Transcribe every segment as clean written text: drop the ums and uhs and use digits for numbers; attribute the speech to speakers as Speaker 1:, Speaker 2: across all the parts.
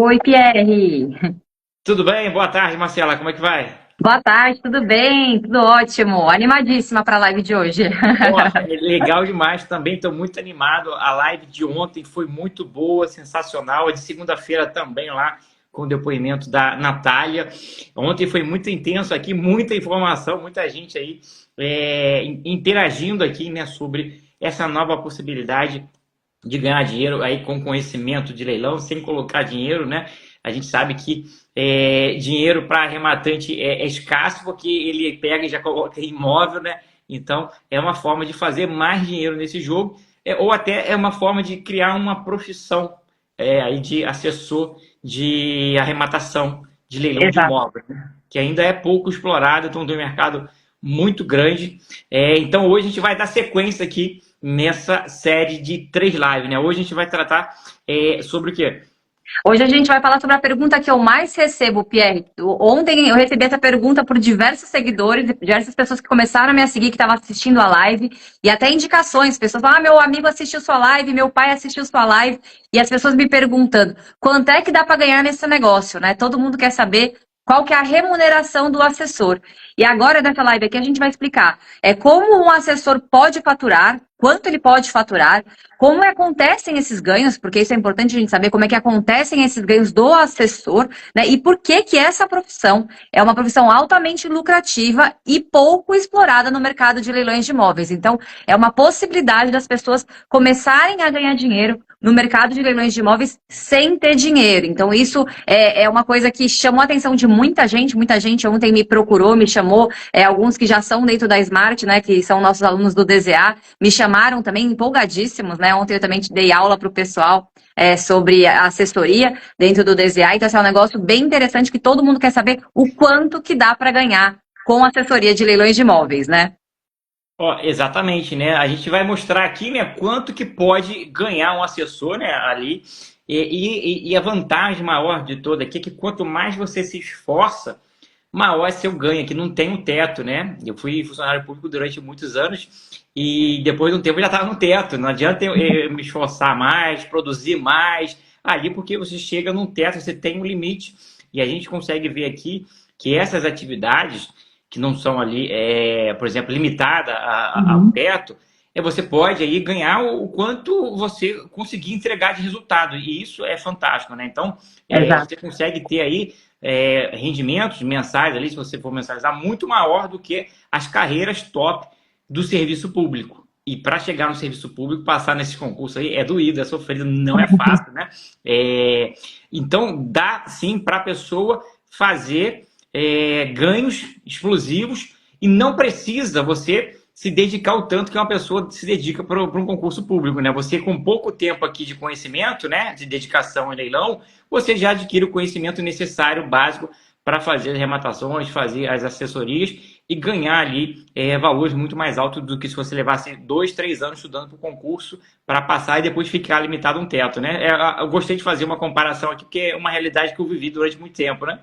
Speaker 1: Oi, Pierre.
Speaker 2: Tudo bem? Boa tarde, Marcela. Como é que vai?
Speaker 1: Boa tarde, tudo bem? Tudo ótimo. Animadíssima para a live de hoje.
Speaker 2: Ó, é legal demais também. Estou muito animado. A live de ontem foi muito boa, sensacional. A de segunda-feira também lá com o depoimento da Natália. Ontem foi muito intenso aqui, muita informação, muita gente aí interagindo aqui, né, sobre essa nova possibilidade de ganhar dinheiro aí com conhecimento de leilão, sem colocar dinheiro, né? A gente sabe que dinheiro para arrematante é escasso, porque ele pega e já coloca em imóvel, né? Então, é uma forma de fazer mais dinheiro nesse jogo, ou até é uma forma de criar uma profissão aí de assessor de arrematação de leilão de
Speaker 1: Exato.
Speaker 2: imóvel, né? Que ainda é pouco explorado, então tem um mercado muito grande. Então, hoje a gente vai dar sequência aqui nessa série de 3 lives, né? Hoje a gente vai tratar sobre o quê?
Speaker 1: Hoje a gente vai falar sobre a pergunta que eu mais recebo, Pierre. Ontem eu recebi essa pergunta por diversos seguidores, diversas pessoas que começaram a me seguir, que estavam assistindo a live, e até indicações. Pessoas falam, meu amigo assistiu sua live, meu pai assistiu sua live, e as pessoas me perguntando, quanto é que dá para ganhar nesse negócio, né? Todo mundo quer saber qual que é a remuneração do assessor. E agora, nessa live aqui, a gente vai explicar como um assessor pode faturar, quanto ele pode faturar, como acontecem esses ganhos, porque isso é importante a gente saber como é que acontecem esses ganhos do assessor, né? E por que que essa profissão é uma profissão altamente lucrativa e pouco explorada no mercado de leilões de imóveis. Então, é uma possibilidade das pessoas começarem a ganhar dinheiro no mercado de leilões de imóveis sem ter dinheiro. Então, isso é uma coisa que chamou a atenção de muita gente. Muita gente ontem me procurou, me chamou, alguns que já são dentro da Smart, né, que são nossos alunos do DZA, me chamaram também empolgadíssimos, né? Ontem eu também dei aula para o pessoal sobre a assessoria dentro do DZA. Então, esse é um negócio bem interessante que todo mundo quer saber o quanto que dá para ganhar com assessoria de leilões de imóveis, né?
Speaker 2: Ó, exatamente, né? A gente vai mostrar aqui, né, quanto que pode ganhar um assessor, né, ali. E a vantagem maior de toda aqui é que quanto mais você se esforça, maior é seu ganho, que não tem um teto, né? Eu fui funcionário público durante muitos anos e depois de um tempo eu já estava no teto. Não adianta eu me esforçar mais, produzir mais, ali porque você chega num teto, você tem um limite. E a gente consegue ver aqui que essas atividades, que não são ali, por exemplo, limitadas ao
Speaker 1: Uhum.
Speaker 2: teto, você pode aí ganhar o quanto você conseguir entregar de resultado. E isso é fantástico, né? Então, você
Speaker 1: Exato.
Speaker 2: consegue ter aí rendimentos mensais ali, se você for mensalizar, muito maior do que as carreiras top do serviço público. E para chegar no serviço público, passar nesses concursos aí é doído, é sofrido, não é fácil, né? Então, dá sim para a pessoa fazer ganhos explosivos e não precisa você se dedicar o tanto que uma pessoa se dedica para um concurso público, né? Você com pouco tempo aqui de conhecimento, né, de dedicação em leilão, você já adquire o conhecimento necessário, básico, para fazer as rematações, fazer as assessorias e ganhar ali valores muito mais altos do que se você levasse 2, 3 anos estudando para o concurso para passar e depois ficar limitado a um teto, né? Eu gostei de fazer uma comparação aqui, porque é uma realidade que eu vivi durante muito tempo, né?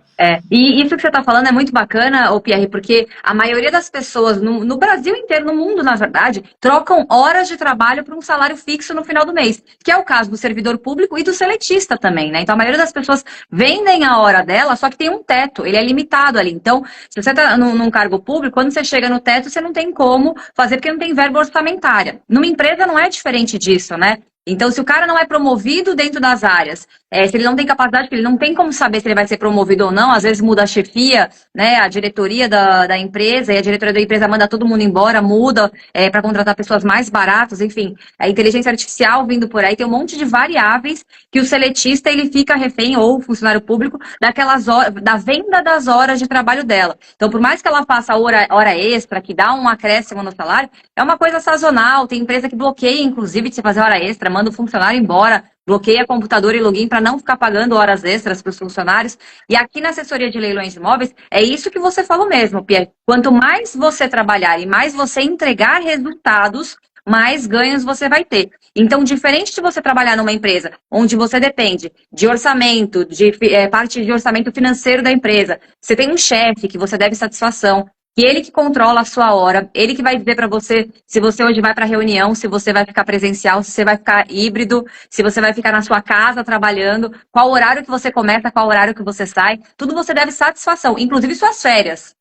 Speaker 1: E isso que você está falando é muito bacana, ô Pierre, porque a maioria das pessoas no Brasil inteiro, no mundo, na verdade, trocam horas de trabalho por um salário fixo no final do mês, que é o caso do servidor público e do seletista também, né? Então a maioria das pessoas vendem a hora dela, só que tem um teto, ele é limitado ali. Então, se você está num cargo público, quando você chega no teto, você não tem como fazer porque não tem verba orçamentária. Numa empresa não é diferente disso, né? Então, se o cara não é promovido dentro das áreas, se ele não tem capacidade, ele não tem como saber se ele vai ser promovido ou não, às vezes muda a chefia, né, a diretoria da empresa, e a diretoria da empresa manda todo mundo embora, muda para contratar pessoas mais baratas, enfim. A inteligência artificial vindo por aí, tem um monte de variáveis que o seletista ele fica refém, ou o funcionário público, daquelas horas, da venda das horas de trabalho dela. Então, por mais que ela faça hora extra, que dá um acréscimo no salário, é uma coisa sazonal, tem empresa que bloqueia, inclusive, de você fazer hora extra, manda o funcionário embora, bloqueia computador e login para não ficar pagando horas extras para os funcionários. E aqui na assessoria de leilões de imóveis, é isso que você falou mesmo, Pierre. Quanto mais você trabalhar e mais você entregar resultados, mais ganhos você vai ter. Então, diferente de você trabalhar numa empresa onde você depende de orçamento, de parte de orçamento financeiro da empresa, você tem um chefe que você deve satisfação, que ele que controla a sua hora, ele que vai dizer para você se você hoje vai para reunião, se você vai ficar presencial, se você vai ficar híbrido, se você vai ficar na sua casa trabalhando, qual horário que você começa, qual horário que você sai, tudo você deve satisfação, inclusive suas férias.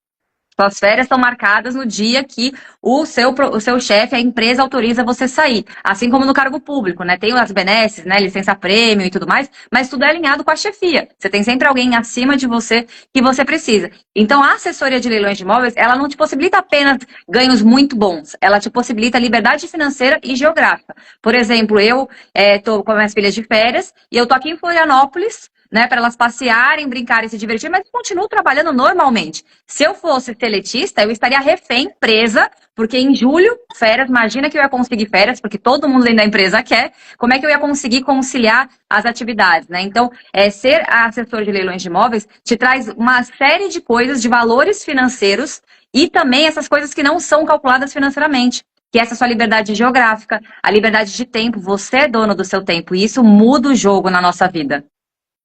Speaker 1: Suas férias são marcadas no dia que o seu chefe, a empresa, autoriza você sair. Assim como no cargo público, né? Tem as benesses, né? Licença-prêmio e tudo mais, mas tudo é alinhado com a chefia. Você tem sempre alguém acima de você que você precisa. Então, a assessoria de leilões de imóveis, ela não te possibilita apenas ganhos muito bons. Ela te possibilita liberdade financeira e geográfica. Por exemplo, eu tô com as minhas filhas de férias e eu tô aqui em Florianópolis, né, para elas passearem, brincarem, se divertir, mas continuo trabalhando normalmente. Se eu fosse seletista, eu estaria refém, presa, porque em julho, férias, imagina que eu ia conseguir férias, porque todo mundo dentro da empresa quer, como é que eu ia conseguir conciliar as atividades, né? Então, ser assessor de leilões de imóveis te traz uma série de coisas, de valores financeiros e também essas coisas que não são calculadas financeiramente. Que é essa sua liberdade geográfica, a liberdade de tempo, você é dono do seu tempo, e isso muda o jogo na nossa vida.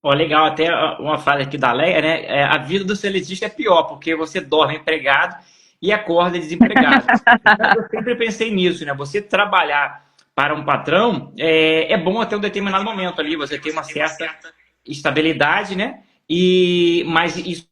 Speaker 2: Ó, legal, até uma frase aqui da Leia, né? A vida do seletista é pior, porque você dorme empregado e acorda desempregado. Então, eu sempre pensei nisso, né? Você trabalhar para um patrão é bom até um determinado momento ali, você tem uma certa estabilidade, né? Mas isso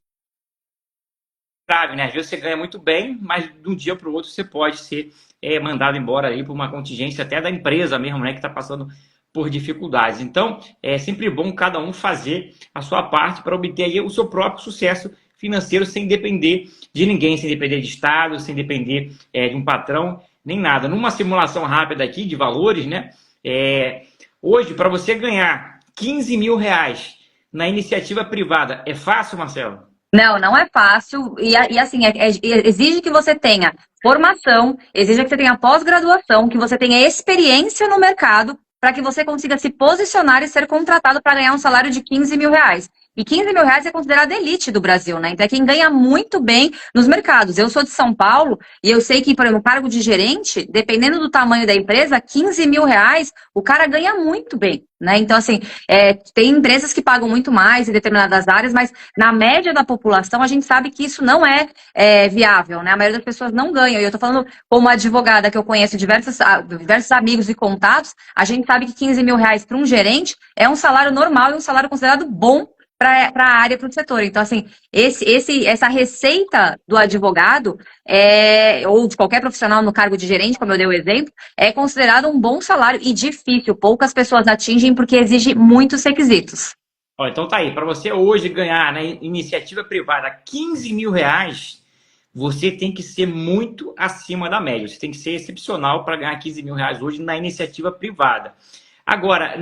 Speaker 2: é grave, né? Às vezes você ganha muito bem, mas de um dia para o outro você pode ser mandado embora aí por uma contingência até da empresa mesmo, né? Que está passando por dificuldades. Então, é sempre bom cada um fazer a sua parte para obter aí o seu próprio sucesso financeiro sem depender de ninguém, sem depender de Estado, sem depender de um patrão, nem nada. Numa simulação rápida aqui de valores, né? Hoje, para você ganhar 15 mil reais na iniciativa privada, é fácil, Marcelo?
Speaker 1: Não, não é fácil. E assim, exige que você tenha formação, exige que você tenha pós-graduação, que você tenha experiência no mercado para que você consiga se posicionar e ser contratado para ganhar um salário de 15 mil reais. E 15 mil reais é considerado elite do Brasil, né? Então é quem ganha muito bem nos mercados. Eu sou de São Paulo e eu sei que, por exemplo, o cargo de gerente, dependendo do tamanho da empresa, 15 mil reais, o cara ganha muito bem, né? Então, assim, tem empresas que pagam muito mais em determinadas áreas, mas na média da população a gente sabe que isso não é viável, né? A maioria das pessoas não ganham. E eu tô falando como advogada que eu conheço diversos amigos e contatos, a gente sabe que 15 mil reais para um gerente é um salário normal e um salário considerado bom para a área, para o setor. Então, assim, essa receita do advogado, ou de qualquer profissional no cargo de gerente, como eu dei o exemplo, é considerado um bom salário e difícil. Poucas pessoas atingem porque exige muitos requisitos.
Speaker 2: Ó, então tá aí, para você hoje ganhar na iniciativa privada 15 mil reais, você tem que ser muito acima da média. Você tem que ser excepcional para ganhar 15 mil reais hoje na iniciativa privada. Agora,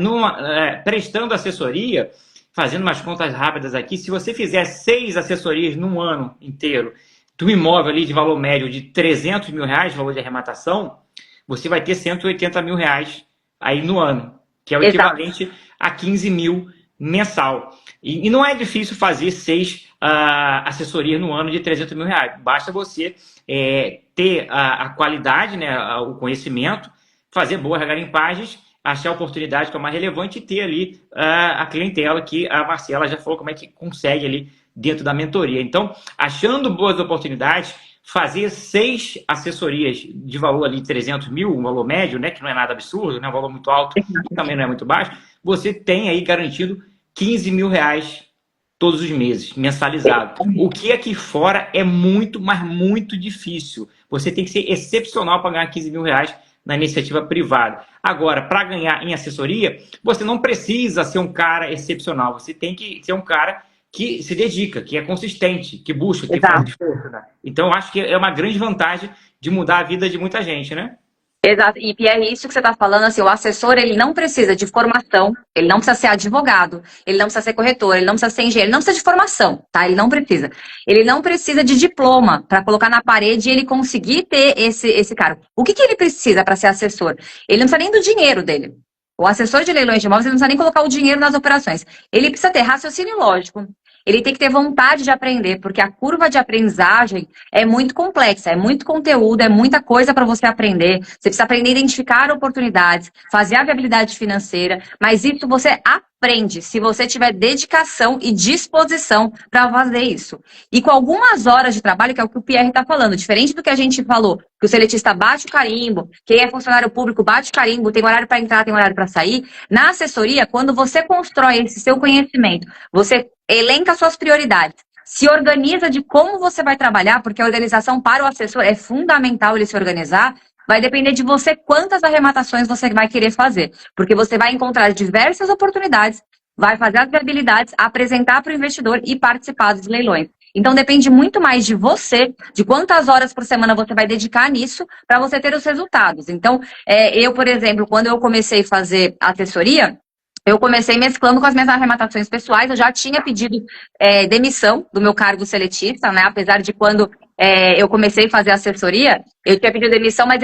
Speaker 2: prestando assessoria, fazendo umas contas rápidas aqui, se você fizer 6 assessorias num ano inteiro, de um imóvel ali de valor médio de 300 mil reais, valor de arrematação, você vai ter 180 mil reais aí no ano, que é o equivalente a 15 mil mensal. E não é difícil fazer 6 assessorias no ano de 300 mil reais. Basta você ter a qualidade, né, o conhecimento, fazer boas garimpagens, achar a oportunidade que é mais relevante e ter ali a clientela que a Marcela já falou como é que consegue ali dentro da mentoria. Então, achando boas oportunidades, fazer 6 assessorias de valor ali 300 mil, um valor médio, né, que não é nada absurdo, né, um valor muito alto, que também não é muito baixo, você tem aí garantido 15 mil reais todos os meses, mensalizado. O que aqui fora é muito, mas muito difícil. Você tem que ser excepcional para ganhar 15 mil reais na iniciativa privada. Agora, para ganhar em assessoria, você não precisa ser um cara excepcional. Você tem que ser um cara que se dedica, que é consistente, que busca, que faz esforço, né? Então, eu acho que é uma grande vantagem de mudar a vida de muita gente, né?
Speaker 1: Exato. E Pierre, isso que você está falando, assim, o assessor, ele não precisa de formação, ele não precisa ser advogado, ele não precisa ser corretor, ele não precisa ser engenheiro, ele não precisa de formação, tá? Ele não precisa. Ele não precisa de diploma para colocar na parede e ele conseguir ter esse cargo. O que ele precisa para ser assessor? Ele não precisa nem do dinheiro dele. O assessor de leilões de imóveis, ele não precisa nem colocar o dinheiro nas operações. Ele precisa ter raciocínio lógico. ele tem que ter vontade de aprender, porque a curva de aprendizagem é muito complexa, é muito conteúdo, é muita coisa para você aprender. Você precisa aprender a identificar oportunidades, fazer a viabilidade financeira, mas isso você aprende se você tiver dedicação e disposição para fazer isso. E com algumas horas de trabalho, que é o que o Pierre está falando, diferente do que a gente falou, que o seletista bate o carimbo, quem é funcionário público bate o carimbo, tem horário para entrar, tem horário para sair. Na assessoria, quando você constrói esse seu conhecimento, você elenca suas prioridades, se organiza de como você vai trabalhar, porque a organização para o assessor é fundamental ele se organizar. Vai depender de você quantas arrematações você vai querer fazer, porque você vai encontrar diversas oportunidades, vai fazer as viabilidades, apresentar para o investidor e participar dos leilões. Então depende muito mais de você, de quantas horas por semana você vai dedicar nisso para você ter os resultados. Então, eu, por exemplo, quando eu comecei a fazer assessoria, eu comecei mesclando com as minhas arrematações pessoais, eu já tinha pedido demissão do meu cargo seletista, né? Apesar de quando eu comecei a fazer assessoria, eu tinha pedido demissão, mas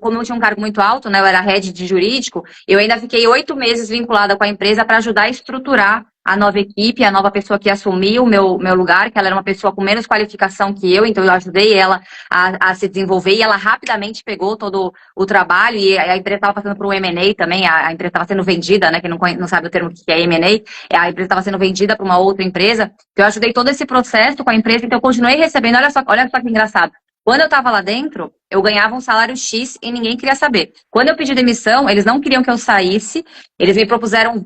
Speaker 1: como eu tinha um cargo muito alto, né? Eu era head de jurídico, eu ainda fiquei 8 meses vinculada com a empresa para ajudar a estruturar a nova equipe, a nova pessoa que assumiu o meu lugar, que ela era uma pessoa com menos qualificação que eu, então eu ajudei ela a se desenvolver e ela rapidamente pegou todo o trabalho e a empresa estava passando por um M&A também, a empresa estava sendo vendida, né, quem não sabe o termo que é M&A, a empresa estava sendo vendida para uma outra empresa, então eu ajudei todo esse processo com a empresa, então eu continuei recebendo, olha só que engraçado. Quando eu estava lá dentro, eu ganhava um salário X e ninguém queria saber. Quando eu pedi demissão, eles não queriam que eu saísse, eles me propuseram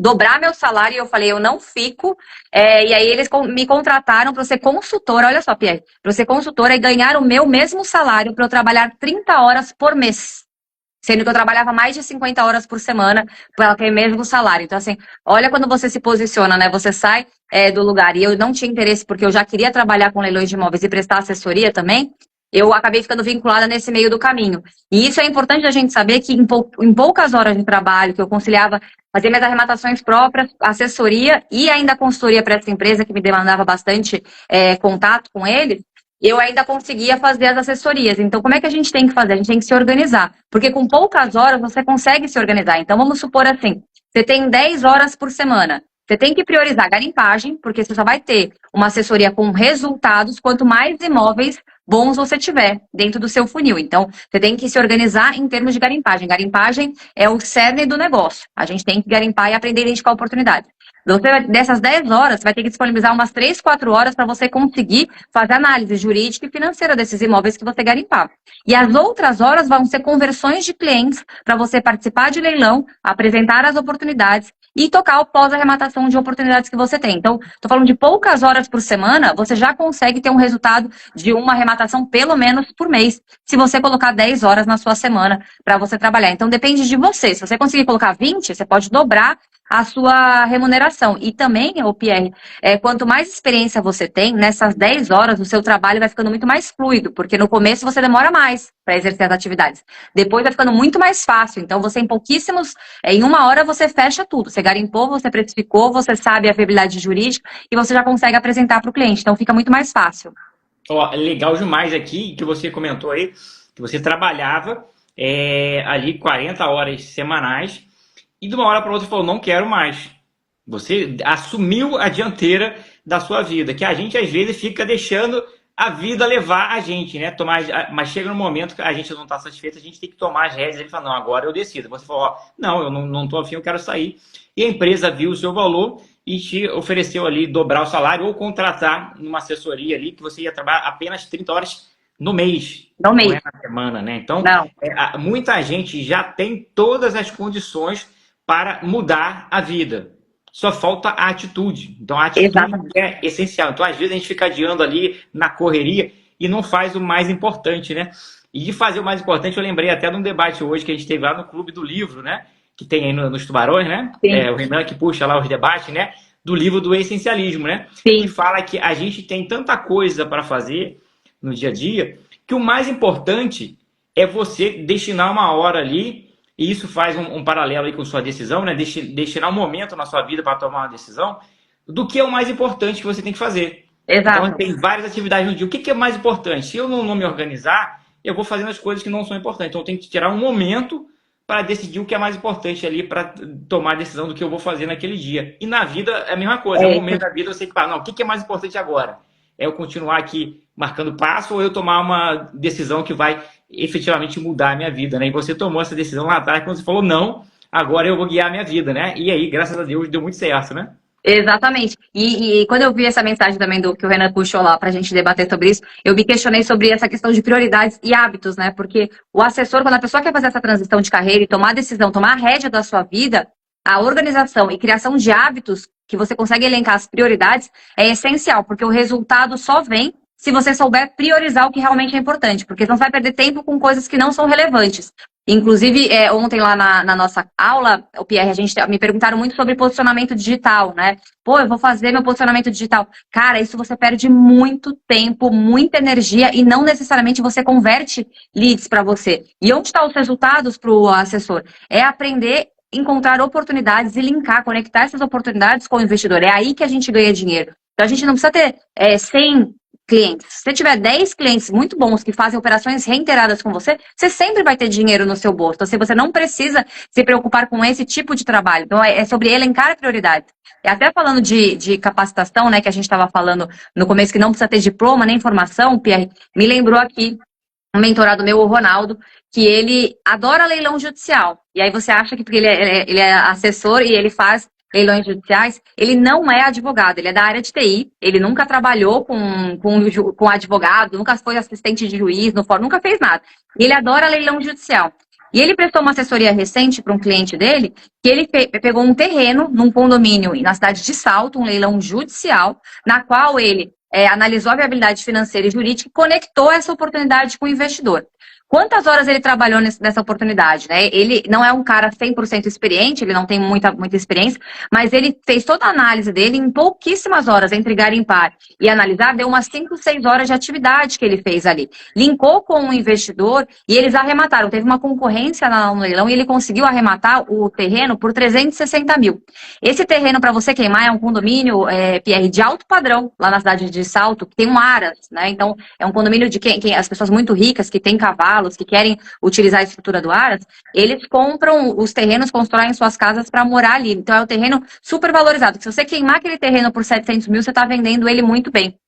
Speaker 1: dobrar meu salário e eu falei, eu não fico. E aí eles me contrataram para ser consultora, olha só, Pierre, para ser consultora e ganhar o meu mesmo salário para eu trabalhar 30 horas por mês. Sendo que eu trabalhava mais de 50 horas por semana para aquele mesmo salário. Então, assim, olha quando você se posiciona, né? Você sai do lugar e eu não tinha interesse porque eu já queria trabalhar com leilões de imóveis e prestar assessoria também, eu acabei ficando vinculada nesse meio do caminho. E isso é importante a gente saber que em poucas horas de trabalho, que eu conciliava fazer minhas arrematações próprias, assessoria e ainda consultoria para essa empresa que me demandava bastante contato com eles, eu ainda conseguia fazer as assessorias. Então, como é que a gente tem que fazer? A gente tem que se organizar. Porque com poucas horas você consegue se organizar. Então, vamos supor assim, você tem 10 horas por semana. Você tem que priorizar a garimpagem, porque você só vai ter uma assessoria com resultados quanto mais imóveis bons você tiver dentro do seu funil. Então, você tem que se organizar em termos de garimpagem. Garimpagem é o cerne do negócio. A gente tem que garimpar e aprender a identificar oportunidades. Dessas 10 horas, você vai ter que disponibilizar umas 3, 4 horas para você conseguir fazer análise jurídica e financeira desses imóveis que você garimpar. E as outras horas vão ser conversões de clientes para você participar de leilão, apresentar as oportunidades e tocar o pós-arrematação de oportunidades que você tem. Então, estou falando de poucas horas por semana, você já consegue ter um resultado de uma arrematação pelo menos por mês, se você colocar 10 horas na sua semana para você trabalhar. Então, depende de você. Se você conseguir colocar 20, você pode dobrar a sua remuneração. E também, Pierre, quanto mais experiência você tem, nessas 10 horas, o seu trabalho vai ficando muito mais fluido, porque no começo você demora mais para exercer as atividades. Depois vai ficando muito mais fácil. Então, você em 1 hora você fecha tudo. Você garimpou, você precificou, você sabe a viabilidade jurídica e você já consegue apresentar para o cliente. Então, fica muito mais fácil.
Speaker 2: Legal demais aqui que você comentou aí, que você trabalhava ali 40 horas semanais, e de uma hora para outra falou, não quero mais. Você assumiu a dianteira da sua vida, que a gente às vezes fica deixando a vida levar a gente, né? Mas chega no momento que a gente não está satisfeito, a gente tem que tomar as rédeas e falar, não, agora eu decido. Você falou, não, eu não estou afim, eu quero sair. E a empresa viu o seu valor e te ofereceu ali dobrar o salário ou contratar numa assessoria ali que você ia trabalhar apenas 30 horas no mês.
Speaker 1: No mês.
Speaker 2: Não é na semana, né? Então, muita gente já tem todas as condições para mudar a vida. Só falta a atitude. Então, a atitude é essencial. Então, às vezes, a gente fica adiando ali na correria e não faz o mais importante, né? E de fazer o mais importante, eu lembrei até de um debate hoje que a gente teve lá no Clube do Livro, né? Que tem aí nos Tubarões, né? O Renan que puxa lá os debates, né? Do livro do essencialismo, né?
Speaker 1: Sim.
Speaker 2: Que fala que a gente tem tanta coisa para fazer no dia a dia que o mais importante é você destinar 1 hora ali. E isso faz um paralelo aí com sua decisão, né? Destinar um momento na sua vida para tomar uma decisão do que é o mais importante que você tem que fazer.
Speaker 1: Exato.
Speaker 2: Então, tem várias atividades no dia. O que é mais importante? Se eu não me organizar, eu vou fazendo as coisas que não são importantes. Então, eu tenho que tirar um momento para decidir o que é mais importante ali, para tomar a decisão do que eu vou fazer naquele dia. E na vida é a mesma coisa, é um momento da vida você tem que falar, não, o que é mais importante agora? É eu continuar aqui marcando passo ou eu tomar uma decisão que vai efetivamente mudar a minha vida, né? E você tomou essa decisão lá atrás, quando você falou, não, agora eu vou guiar a minha vida, né? E aí, graças a Deus, deu muito certo, né?
Speaker 1: Exatamente. E quando eu vi essa mensagem também do que o Renan puxou lá para a gente debater sobre isso, eu me questionei sobre essa questão de prioridades e hábitos, né? Porque o assessor, quando a pessoa quer fazer essa transição de carreira e tomar a decisão, tomar a rédea da sua vida, a organização e criação de hábitos que você consegue elencar as prioridades é essencial, porque o resultado só vem se você souber priorizar o que realmente é importante, porque senão você vai perder tempo com coisas que não são relevantes. Inclusive, ontem lá na nossa aula, o Pierre, me perguntaram muito sobre posicionamento digital, né? Pô, eu vou fazer meu posicionamento digital. Cara, isso você perde muito tempo, muita energia e não necessariamente você converte leads para você. E onde estão os resultados para o assessor? É aprender encontrar oportunidades e linkar, conectar essas oportunidades com o investidor. É aí que a gente ganha dinheiro. Então, a gente não precisa ter 100 clientes. Se você tiver 10 clientes muito bons que fazem operações reiteradas com você, você sempre vai ter dinheiro no seu bolso. Então, assim, você não precisa se preocupar com esse tipo de trabalho. Então, é sobre elencar prioridades. E até falando de capacitação, né, que a gente estava falando no começo, que não precisa ter diploma nem formação, Pierre, me lembrou aqui um mentorado meu, o Ronaldo, que ele adora leilão judicial. E aí você acha que porque ele é assessor e ele faz leilões judiciais, ele não é advogado, ele é da área de TI, ele nunca trabalhou com advogado, nunca foi assistente de juiz, no fórum, nunca fez nada. E ele adora leilão judicial. E ele prestou uma assessoria recente para um cliente dele, que ele pegou um terreno num condomínio na cidade de Salto, um leilão judicial, na qual ele analisou a viabilidade financeira e jurídica e conectou essa oportunidade com o investidor. Quantas horas ele trabalhou nessa oportunidade, né? Ele não é um cara 100% experiente, ele não tem muita experiência, mas ele fez toda a análise dele em pouquíssimas horas, entre garimpar e analisar, deu umas 5, 6 horas de atividade que ele fez ali. Linkou com o investidor e eles arremataram. Teve uma concorrência no leilão e ele conseguiu arrematar o terreno por 360 mil. Esse terreno, para você queimar, é um condomínio, Pierre, de alto padrão, lá na cidade de Salto, que tem um aras, né? Então, é um condomínio de quem as pessoas muito ricas, que têm cavalo, que querem utilizar a estrutura do Aras, eles compram os terrenos, constroem suas casas para morar ali. Então é um terreno super valorizado. Se você queimar aquele terreno por 700 mil, você está vendendo ele muito bem.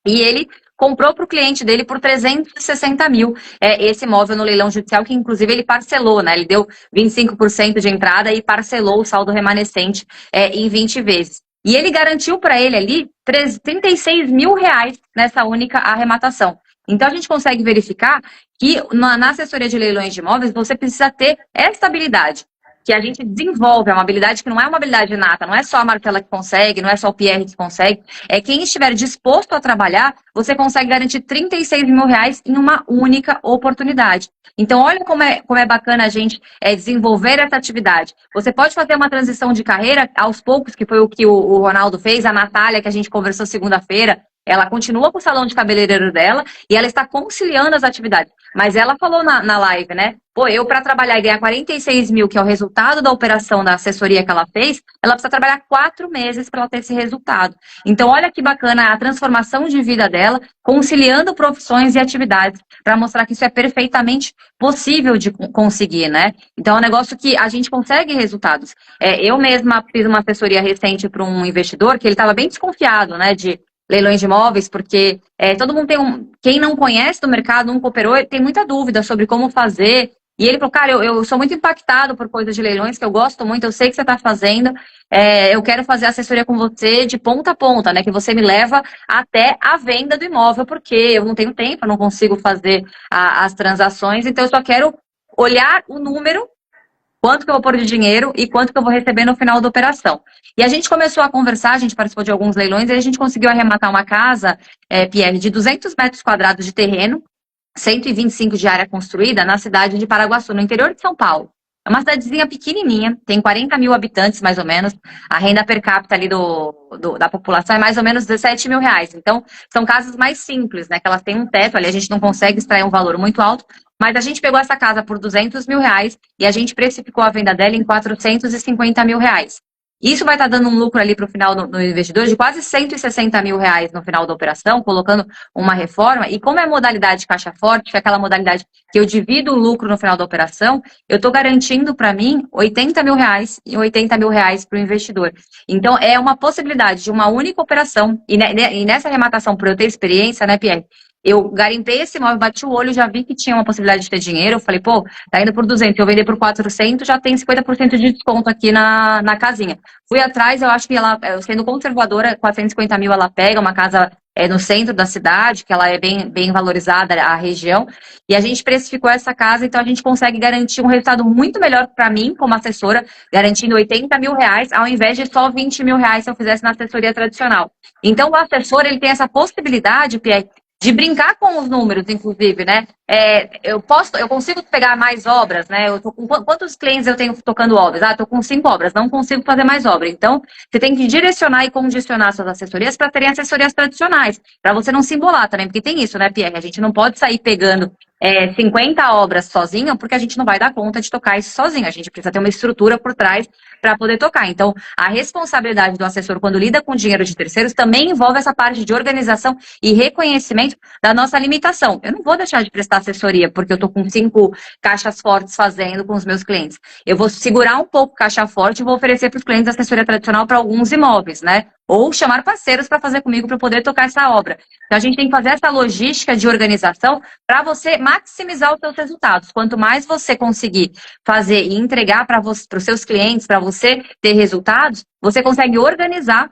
Speaker 1: E ele comprou para o cliente dele por 360 mil esse imóvel no leilão judicial, que inclusive ele parcelou, né? Ele deu 25% de entrada e parcelou o saldo remanescente em 20 vezes. E ele garantiu para ele ali 36 mil reais nessa única arrematação. Então, a gente consegue verificar que na assessoria de leilões de imóveis, você precisa ter essa habilidade, que a gente desenvolve, é uma habilidade que não é uma habilidade inata, não é só a Marcela que consegue, não é só o Pierre que consegue, é quem estiver disposto a trabalhar, você consegue garantir 36 mil reais em uma única oportunidade. Então, olha como é bacana a gente desenvolver essa atividade. Você pode fazer uma transição de carreira aos poucos, que foi o que o Ronaldo fez, a Natália, que a gente conversou segunda-feira, ela continua com o salão de cabeleireiro dela e ela está conciliando as atividades. Mas ela falou na live, né? Pô, eu para trabalhar e ganhar 46 mil, que é o resultado da operação da assessoria que ela fez, ela precisa trabalhar 4 meses para ela ter esse resultado. Então, olha que bacana a transformação de vida dela, conciliando profissões e atividades, para mostrar que isso é perfeitamente possível de conseguir, né? Então, é um negócio que a gente consegue resultados. Eu mesma fiz uma assessoria recente para um investidor que ele estava bem desconfiado, né, de leilões de imóveis, porque todo mundo quem não conhece do mercado, nunca operou, tem muita dúvida sobre como fazer. E ele falou, cara, eu sou muito impactado por coisas de leilões, que eu gosto muito, eu sei que você está fazendo, eu quero fazer assessoria com você de ponta a ponta, né? Que você me leva até a venda do imóvel, porque eu não tenho tempo, eu não consigo fazer as transações, então eu só quero olhar o número, quanto que eu vou pôr de dinheiro e quanto que eu vou receber no final da operação. E a gente começou a conversar, a gente participou de alguns leilões e a gente conseguiu arrematar uma casa, Pierre, de 200 metros quadrados de terreno, 125 de área construída, na cidade de Paraguaçu, no interior de São Paulo. É uma cidadezinha pequenininha, tem 40 mil habitantes, mais ou menos. A renda per capita ali da população é mais ou menos 17 mil reais. Então, são casas mais simples, né? Que elas têm um teto ali, a gente não consegue extrair um valor muito alto. Mas a gente pegou essa casa por 200 mil reais e a gente precificou a venda dela em 450 mil reais. Isso vai estar dando um lucro ali para o final no investidor de quase R$ 160 mil no final da operação, colocando uma reforma. E como é a modalidade caixa forte, que é aquela modalidade que eu divido o lucro no final da operação, eu estou garantindo para mim R$ 80 mil e R$ 80 mil para o investidor. Então, é uma possibilidade de uma única operação. E nessa arrematação, por eu ter experiência, né, Pierre? Eu garimpei esse imóvel, bati o olho, já vi que tinha uma possibilidade de ter dinheiro. Eu falei, pô, tá indo por 200, eu vender por 400, já tem 50% de desconto aqui na casinha. Fui atrás, eu acho que ela, sendo conservadora, 450 mil ela pega, uma casa no centro da cidade, que ela é bem valorizada, a região, e a gente precificou essa casa, então a gente consegue garantir um resultado muito melhor para mim, como assessora, garantindo R$ 80 mil, ao invés de só R$ 20 mil se eu fizesse na assessoria tradicional. Então o assessor, ele tem essa possibilidade, Pierre, de brincar com os números, inclusive, né? Eu consigo pegar mais obras, né? Quantos clientes eu tenho tocando obras? Estou com 5 obras, não consigo fazer mais obra. Então, você tem que direcionar e condicionar suas assessorias para terem assessorias tradicionais, para você não se embolar também, porque tem isso, né, Pierre? A gente não pode sair pegando 50 obras sozinha, porque a gente não vai dar conta de tocar isso sozinho. A gente precisa ter uma estrutura por trás para poder tocar. Então, a responsabilidade do assessor quando lida com dinheiro de terceiros também envolve essa parte de organização e reconhecimento da nossa limitação. Eu não vou deixar de prestar assessoria porque eu estou com 5 caixas fortes fazendo com os meus clientes. Eu vou segurar um pouco caixa forte e vou oferecer para os clientes assessoria tradicional para alguns imóveis, né? Ou chamar parceiros para fazer comigo para poder tocar essa obra. Então, a gente tem que fazer essa logística de organização para você maximizar os seus resultados. Quanto mais você conseguir fazer e entregar para os seus clientes, para você ter resultados, você consegue organizar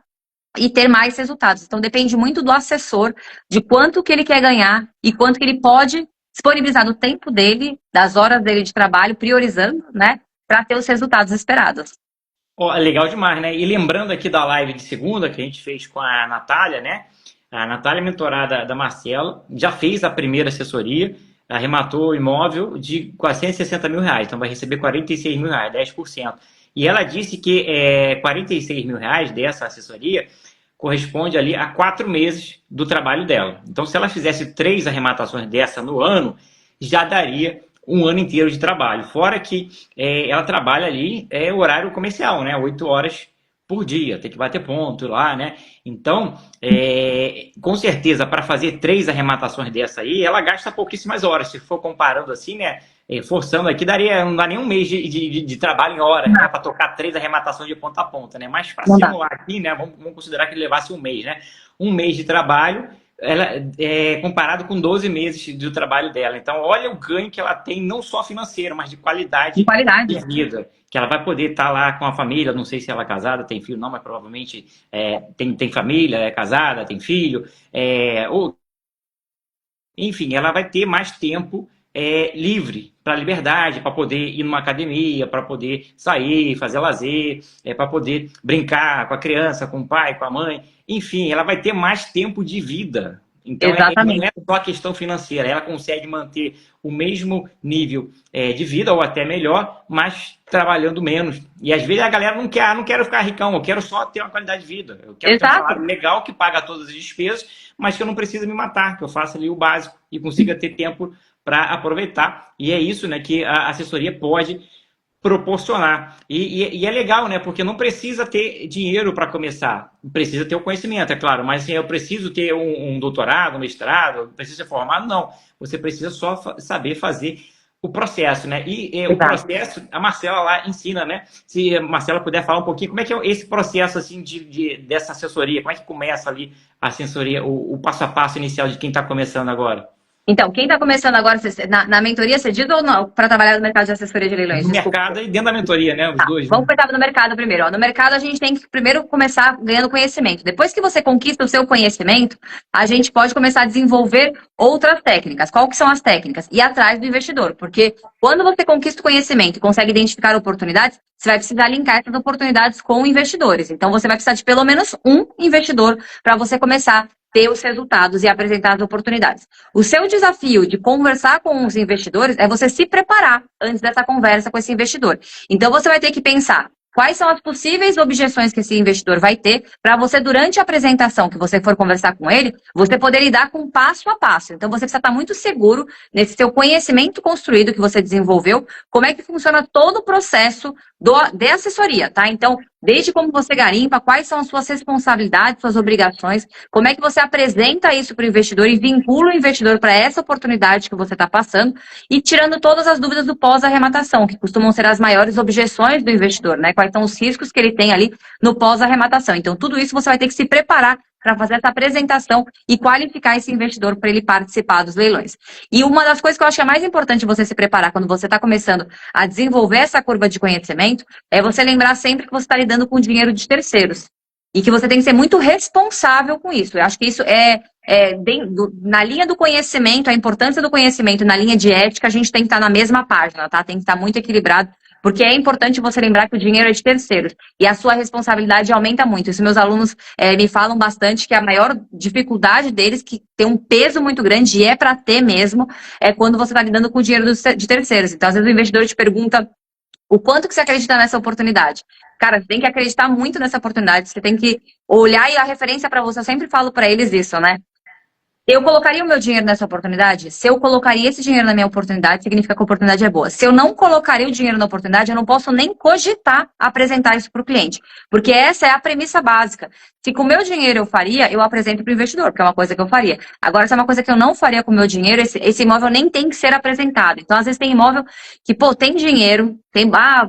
Speaker 1: e ter mais resultados. Então, depende muito do assessor, de quanto que ele quer ganhar e quanto que ele pode disponibilizar do tempo dele, das horas dele de trabalho, priorizando, né, para ter os resultados esperados.
Speaker 2: Oh, legal demais, né? E lembrando aqui da live de segunda que a gente fez com a Natália, né? A Natália, mentorada da Marcela, já fez a primeira assessoria, arrematou o imóvel de 460 mil reais, então vai receber 46 mil reais, 10%. E ela disse que 46 mil reais dessa assessoria corresponde ali a 4 meses do trabalho dela. Então, se ela fizesse 3 arrematações dessa no ano, já daria um ano inteiro de trabalho. Fora que ela trabalha ali, horário comercial, né? 8 horas por dia, tem que bater ponto lá, né? Então, com certeza, para fazer 3 arrematações dessa aí, ela gasta pouquíssimas horas. Se for comparando assim, né? Forçando aqui, não dá nem um mês de trabalho em hora, né? Para tocar 3 arrematações de ponta a ponta, né? Mas para simular aqui, né? Vamos considerar que ele levasse um mês, né? Um mês de trabalho, ela comparado com 12 meses do trabalho dela. Então, olha o ganho que ela tem, não só financeiro, mas de qualidade de vida. Que ela vai poder estar lá com a família, não sei se ela é casada, tem filho, não, mas provavelmente tem família, é casada, tem filho. Enfim, ela vai ter mais tempo livre, para liberdade, para poder ir numa academia, para poder sair, fazer lazer, para poder brincar com a criança, com o pai, com a mãe. Enfim, ela vai ter mais tempo de vida. Então, não é só a questão financeira. Ela consegue manter o mesmo nível de vida, ou até melhor, mas trabalhando menos. E às vezes a galera não quero ficar ricão, eu quero só ter uma qualidade de vida. Eu quero ter um salário legal que paga todas as despesas, mas que eu não preciso me matar, que eu faça ali o básico e consiga ter tempo para aproveitar. E é isso, né, que a assessoria pode proporcionar. E é legal, né? Porque não precisa ter dinheiro para começar. Precisa ter o conhecimento, é claro. Mas assim, eu preciso ter um doutorado, um mestrado, preciso ser formado? Não. Você precisa só saber fazer o processo, né? E o processo, a Marcela lá ensina, né? Se a Marcela puder falar um pouquinho, como é que é esse processo, assim, dessa assessoria? Como é que começa ali a assessoria, o passo a passo inicial de quem está começando agora?
Speaker 1: Então, quem está começando agora, na mentoria você diz ou não, para trabalhar no mercado de assessoria de leilões?
Speaker 2: No mercado e dentro da mentoria, né? Os dois.
Speaker 1: Vamos começar no mercado primeiro. No mercado a gente tem que primeiro começar ganhando conhecimento. Depois que você conquista o seu conhecimento, a gente pode começar a desenvolver outras técnicas. Qual que são as técnicas? Ir atrás do investidor. Porque quando você conquista o conhecimento e consegue identificar oportunidades, você vai precisar linkar essas oportunidades com investidores. Então, você vai precisar de pelo menos um investidor para você começar ter os resultados e apresentar as oportunidades. O seu desafio de conversar com os investidores é você se preparar antes dessa conversa com esse investidor. Então, você vai ter que pensar quais são as possíveis objeções que esse investidor vai ter para você, durante a apresentação que você for conversar com ele, você poder lidar com passo a passo. Então, você precisa estar muito seguro nesse seu conhecimento construído que você desenvolveu, como é que funciona todo o processo de assessoria, tá? Então, desde como você garimpa, quais são as suas responsabilidades, suas obrigações, como é que você apresenta isso para o investidor e vincula o investidor para essa oportunidade que você está passando e tirando todas as dúvidas do pós-arrematação, que costumam ser as maiores objeções do investidor, né? Quais são os riscos que ele tem ali no pós-arrematação. Então, tudo isso você vai ter que se preparar para fazer essa apresentação e qualificar esse investidor para ele participar dos leilões. E uma das coisas que eu acho que é mais importante você se preparar quando você está começando a desenvolver essa curva de conhecimento é você lembrar sempre que você está lidando com dinheiro de terceiros e que você tem que ser muito responsável com isso. Eu acho que isso na linha do conhecimento, a importância do conhecimento na linha de ética, a gente tem que estar na mesma página, tá? Tem que estar muito equilibrado, porque é importante você lembrar que o dinheiro é de terceiros e a sua responsabilidade aumenta muito. Isso meus alunos me falam bastante, que a maior dificuldade deles, que tem um peso muito grande e é para ter mesmo, é quando você está lidando com o dinheiro de terceiros. Então, às vezes o investidor te pergunta o quanto que você acredita nessa oportunidade. Cara, você tem que acreditar muito nessa oportunidade, você tem que olhar, e a referência para você, eu sempre falo para eles isso, né? Eu colocaria o meu dinheiro nessa oportunidade? Se eu colocaria esse dinheiro na minha oportunidade, significa que a oportunidade é boa. Se eu não colocaria o dinheiro na oportunidade, eu não posso nem cogitar apresentar isso para o cliente. Porque essa é a premissa básica. Se com o meu dinheiro eu faria, eu apresento para o investidor, porque é uma coisa que eu faria. Agora, se é uma coisa que eu não faria com o meu dinheiro, esse imóvel nem tem que ser apresentado. Então, às vezes tem imóvel que, tem dinheiro,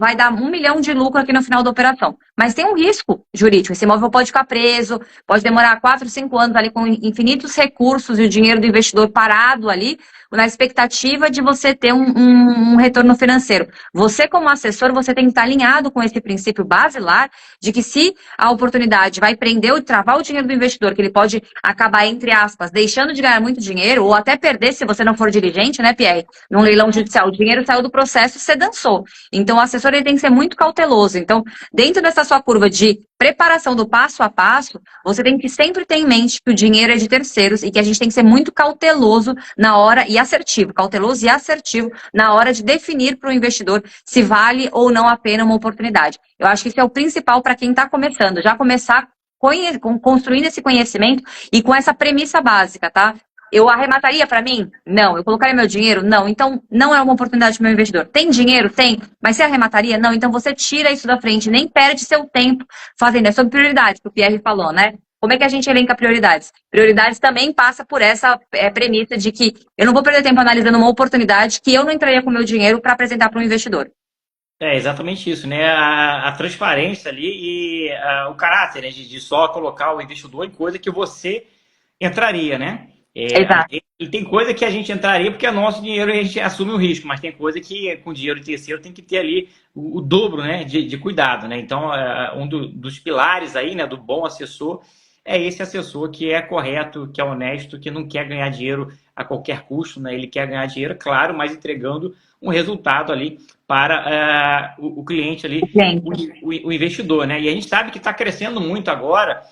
Speaker 1: vai dar 1 milhão de lucro aqui no final da operação. Mas tem um risco jurídico. Esse imóvel pode ficar preso, pode demorar 4, 5 anos ali com infinitos recursos e o dinheiro do investidor parado ali, na expectativa de você ter um retorno financeiro. Você, como assessor, você tem que estar alinhado com esse princípio basilar de que se a oportunidade vai prender ou travar o dinheiro do investidor, que ele pode acabar, entre aspas, deixando de ganhar muito dinheiro ou até perder se você não for diligente, né, Pierre? Num leilão judicial, o dinheiro saiu do processo, você dançou. Então, o assessor ele tem que ser muito cauteloso. Então, dentro dessa sua curva de preparação do passo a passo, você tem que sempre ter em mente que o dinheiro é de terceiros e que a gente tem que ser muito cauteloso na hora e assertivo, cauteloso e assertivo na hora de definir para o investidor se vale ou não a pena uma oportunidade. Eu acho que isso é o principal para quem está começando, já começar construindo esse conhecimento e com essa premissa básica, tá? Eu arremataria para mim? Não. Eu colocaria meu dinheiro? Não. Então, não é uma oportunidade para o meu investidor. Tem dinheiro? Tem. Mas você arremataria? Não. Então, você tira isso da frente, nem perde seu tempo fazendo. É sobre prioridades, que o Pierre falou, né? Como é que a gente elenca prioridades? Prioridades também passa por essa premissa de que eu não vou perder tempo analisando uma oportunidade que eu não entraria com o meu dinheiro para apresentar para um investidor.
Speaker 2: É exatamente isso, né? A transparência ali e o caráter, né? De só colocar o investidor em coisa que você entraria, né?
Speaker 1: Exato.
Speaker 2: E tem coisa que a gente entraria porque é nosso dinheiro e a gente assume o risco, mas tem coisa que com dinheiro de terceiro tem que ter ali o dobro, né, de cuidado, né? Então, dos pilares aí, né, do bom assessor é esse assessor que é correto, que é honesto, que não quer ganhar dinheiro a qualquer custo, né? Ele quer ganhar dinheiro, claro, mas entregando um resultado ali para o cliente ali, o investidor, né? E a gente sabe que está crescendo muito agora.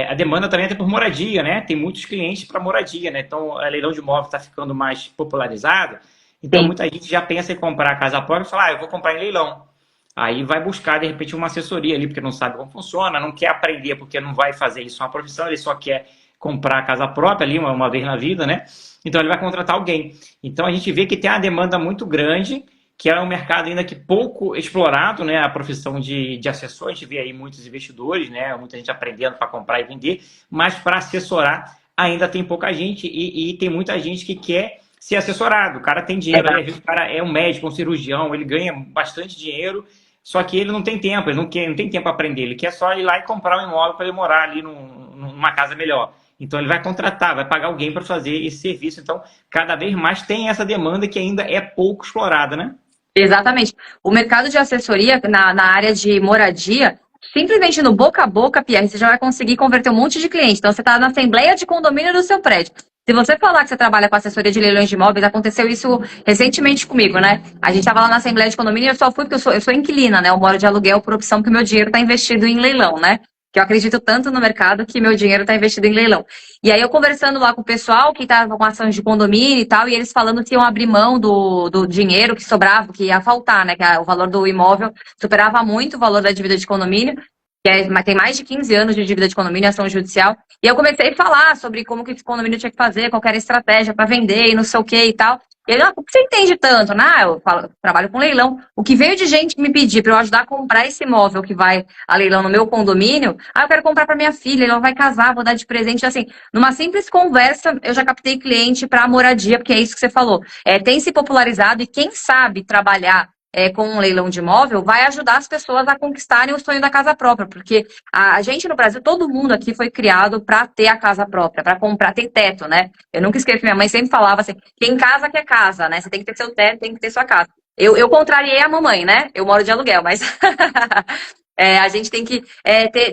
Speaker 2: A demanda também é por moradia, né? Tem muitos clientes para moradia, né? Então, a leilão de imóvel está ficando mais popularizado. Então, muita gente já pensa em comprar a casa própria e fala, eu vou comprar em leilão. Aí vai buscar, de repente, uma assessoria ali, porque não sabe como funciona, não quer aprender porque não vai fazer isso uma profissão, ele só quer comprar a casa própria ali uma vez na vida, né? Então, ele vai contratar alguém. Então, a gente vê que tem uma demanda muito grande, que é um mercado ainda que pouco explorado, né? A profissão de assessor, a gente vê aí muitos investidores, né? Muita gente aprendendo para comprar e vender, mas para assessorar ainda tem pouca gente e tem muita gente que quer ser assessorado. O cara tem dinheiro, às vezes o cara é um médico, um cirurgião, ele ganha bastante dinheiro, só que ele não tem tempo, ele não tem tempo para aprender, ele quer só ir lá e comprar um imóvel para ele morar ali numa casa melhor. Então ele vai contratar, vai pagar alguém para fazer esse serviço. Então, cada vez mais tem essa demanda que ainda é pouco explorada, né?
Speaker 1: Exatamente. O mercado de assessoria na área de moradia, simplesmente no boca a boca, Pierre, você já vai conseguir converter um monte de cliente. Então, você está na assembleia de condomínio do seu prédio. Se você falar que você trabalha com assessoria de leilões de imóveis, aconteceu isso recentemente comigo, né? A gente estava lá na assembleia de condomínio e eu só fui porque eu sou inquilina, né? Eu moro de aluguel por opção porque meu dinheiro está investido em leilão, né? Que eu acredito tanto no mercado que meu dinheiro está investido em leilão. E aí eu conversando lá com o pessoal que estava com ações de condomínio e tal, e eles falando que iam abrir mão do dinheiro que sobrava, que ia faltar, né? Que o valor do imóvel superava muito o valor da dívida de condomínio, mas tem mais de 15 anos de dívida de condomínio, ação judicial. E eu comecei a falar sobre como que esse condomínio tinha que fazer, qual era a estratégia para vender e não sei o que e tal. E ele, por que você entende tanto? Eu trabalho com leilão. O que veio de gente me pedir para eu ajudar a comprar esse imóvel que vai a leilão no meu condomínio, eu quero comprar para minha filha, ela vai casar, vou dar de presente. Assim, numa simples conversa, eu já captei cliente para moradia, porque é isso que você falou. Tem se popularizado e quem sabe trabalhar com um leilão de imóvel, vai ajudar as pessoas a conquistarem o sonho da casa própria, porque a gente no Brasil, todo mundo aqui foi criado para ter a casa própria, para comprar, ter teto, né? Eu nunca esqueço, minha mãe sempre falava assim, quem casa quer casa, né? Você tem que ter seu teto, tem que ter sua casa. Eu contrariei a mamãe, né? Eu moro de aluguel, mas a gente tem que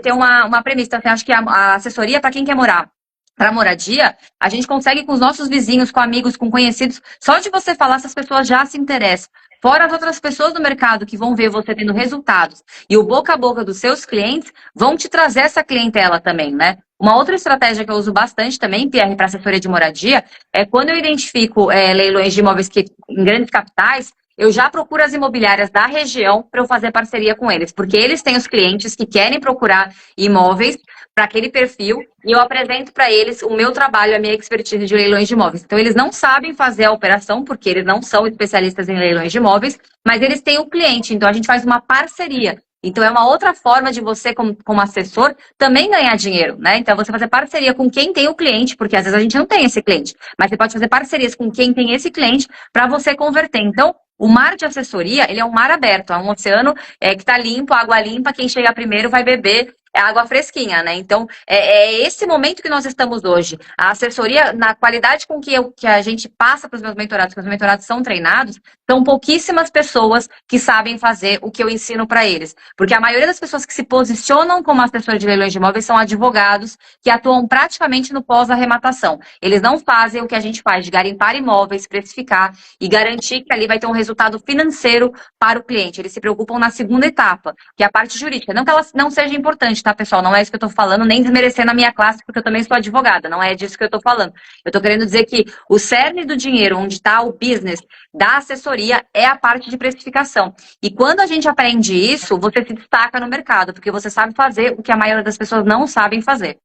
Speaker 1: ter uma premissa. Então, eu acho que a assessoria para quem quer morar para moradia, a gente consegue com os nossos vizinhos, com amigos, com conhecidos, só de você falar, essas pessoas já se interessam. Fora as outras pessoas do mercado que vão ver você tendo resultados e o boca a boca dos seus clientes vão te trazer essa clientela também, né? Uma outra estratégia que eu uso bastante também, Pierre, para assessoria de moradia, é quando eu identifico leilões de imóveis em grandes capitais, eu já procuro as imobiliárias da região para eu fazer parceria com eles, porque eles têm os clientes que querem procurar imóveis para aquele perfil e eu apresento para eles o meu trabalho, a minha expertise de leilões de imóveis. Então, eles não sabem fazer a operação, porque eles não são especialistas em leilões de imóveis, mas eles têm o cliente, então a gente faz uma parceria. Então, é uma outra forma de você, como assessor, também ganhar dinheiro, né? Então, você fazer parceria com quem tem o cliente, porque às vezes a gente não tem esse cliente, mas você pode fazer parcerias com quem tem esse cliente para você converter. Então, o mar de assessoria, ele é um mar aberto, é um oceano que está limpo, água limpa, quem chegar primeiro vai beber água fresquinha, né? Então, é esse momento que nós estamos hoje. A assessoria, na qualidade com que a gente passa para os meus mentorados, que os mentorados são treinados, são pouquíssimas pessoas que sabem fazer o que eu ensino para eles. Porque a maioria das pessoas que se posicionam como assessor de leilões de imóveis são advogados que atuam praticamente no pós-arrematação. Eles não fazem o que a gente faz, de garimpar imóveis, precificar e garantir que ali vai ter um resultado financeiro para o cliente. Eles se preocupam na segunda etapa, que é a parte jurídica. Não que ela não seja importante, tá, pessoal? Não é isso que eu tô falando, nem desmerecendo a minha classe, porque eu também sou advogada. Não é disso que eu tô falando. Eu tô querendo dizer que o cerne do dinheiro, onde está o business da assessoria, é a parte de precificação. E quando a gente aprende isso, você se destaca no mercado, porque você sabe fazer o que a maioria das pessoas não sabem fazer.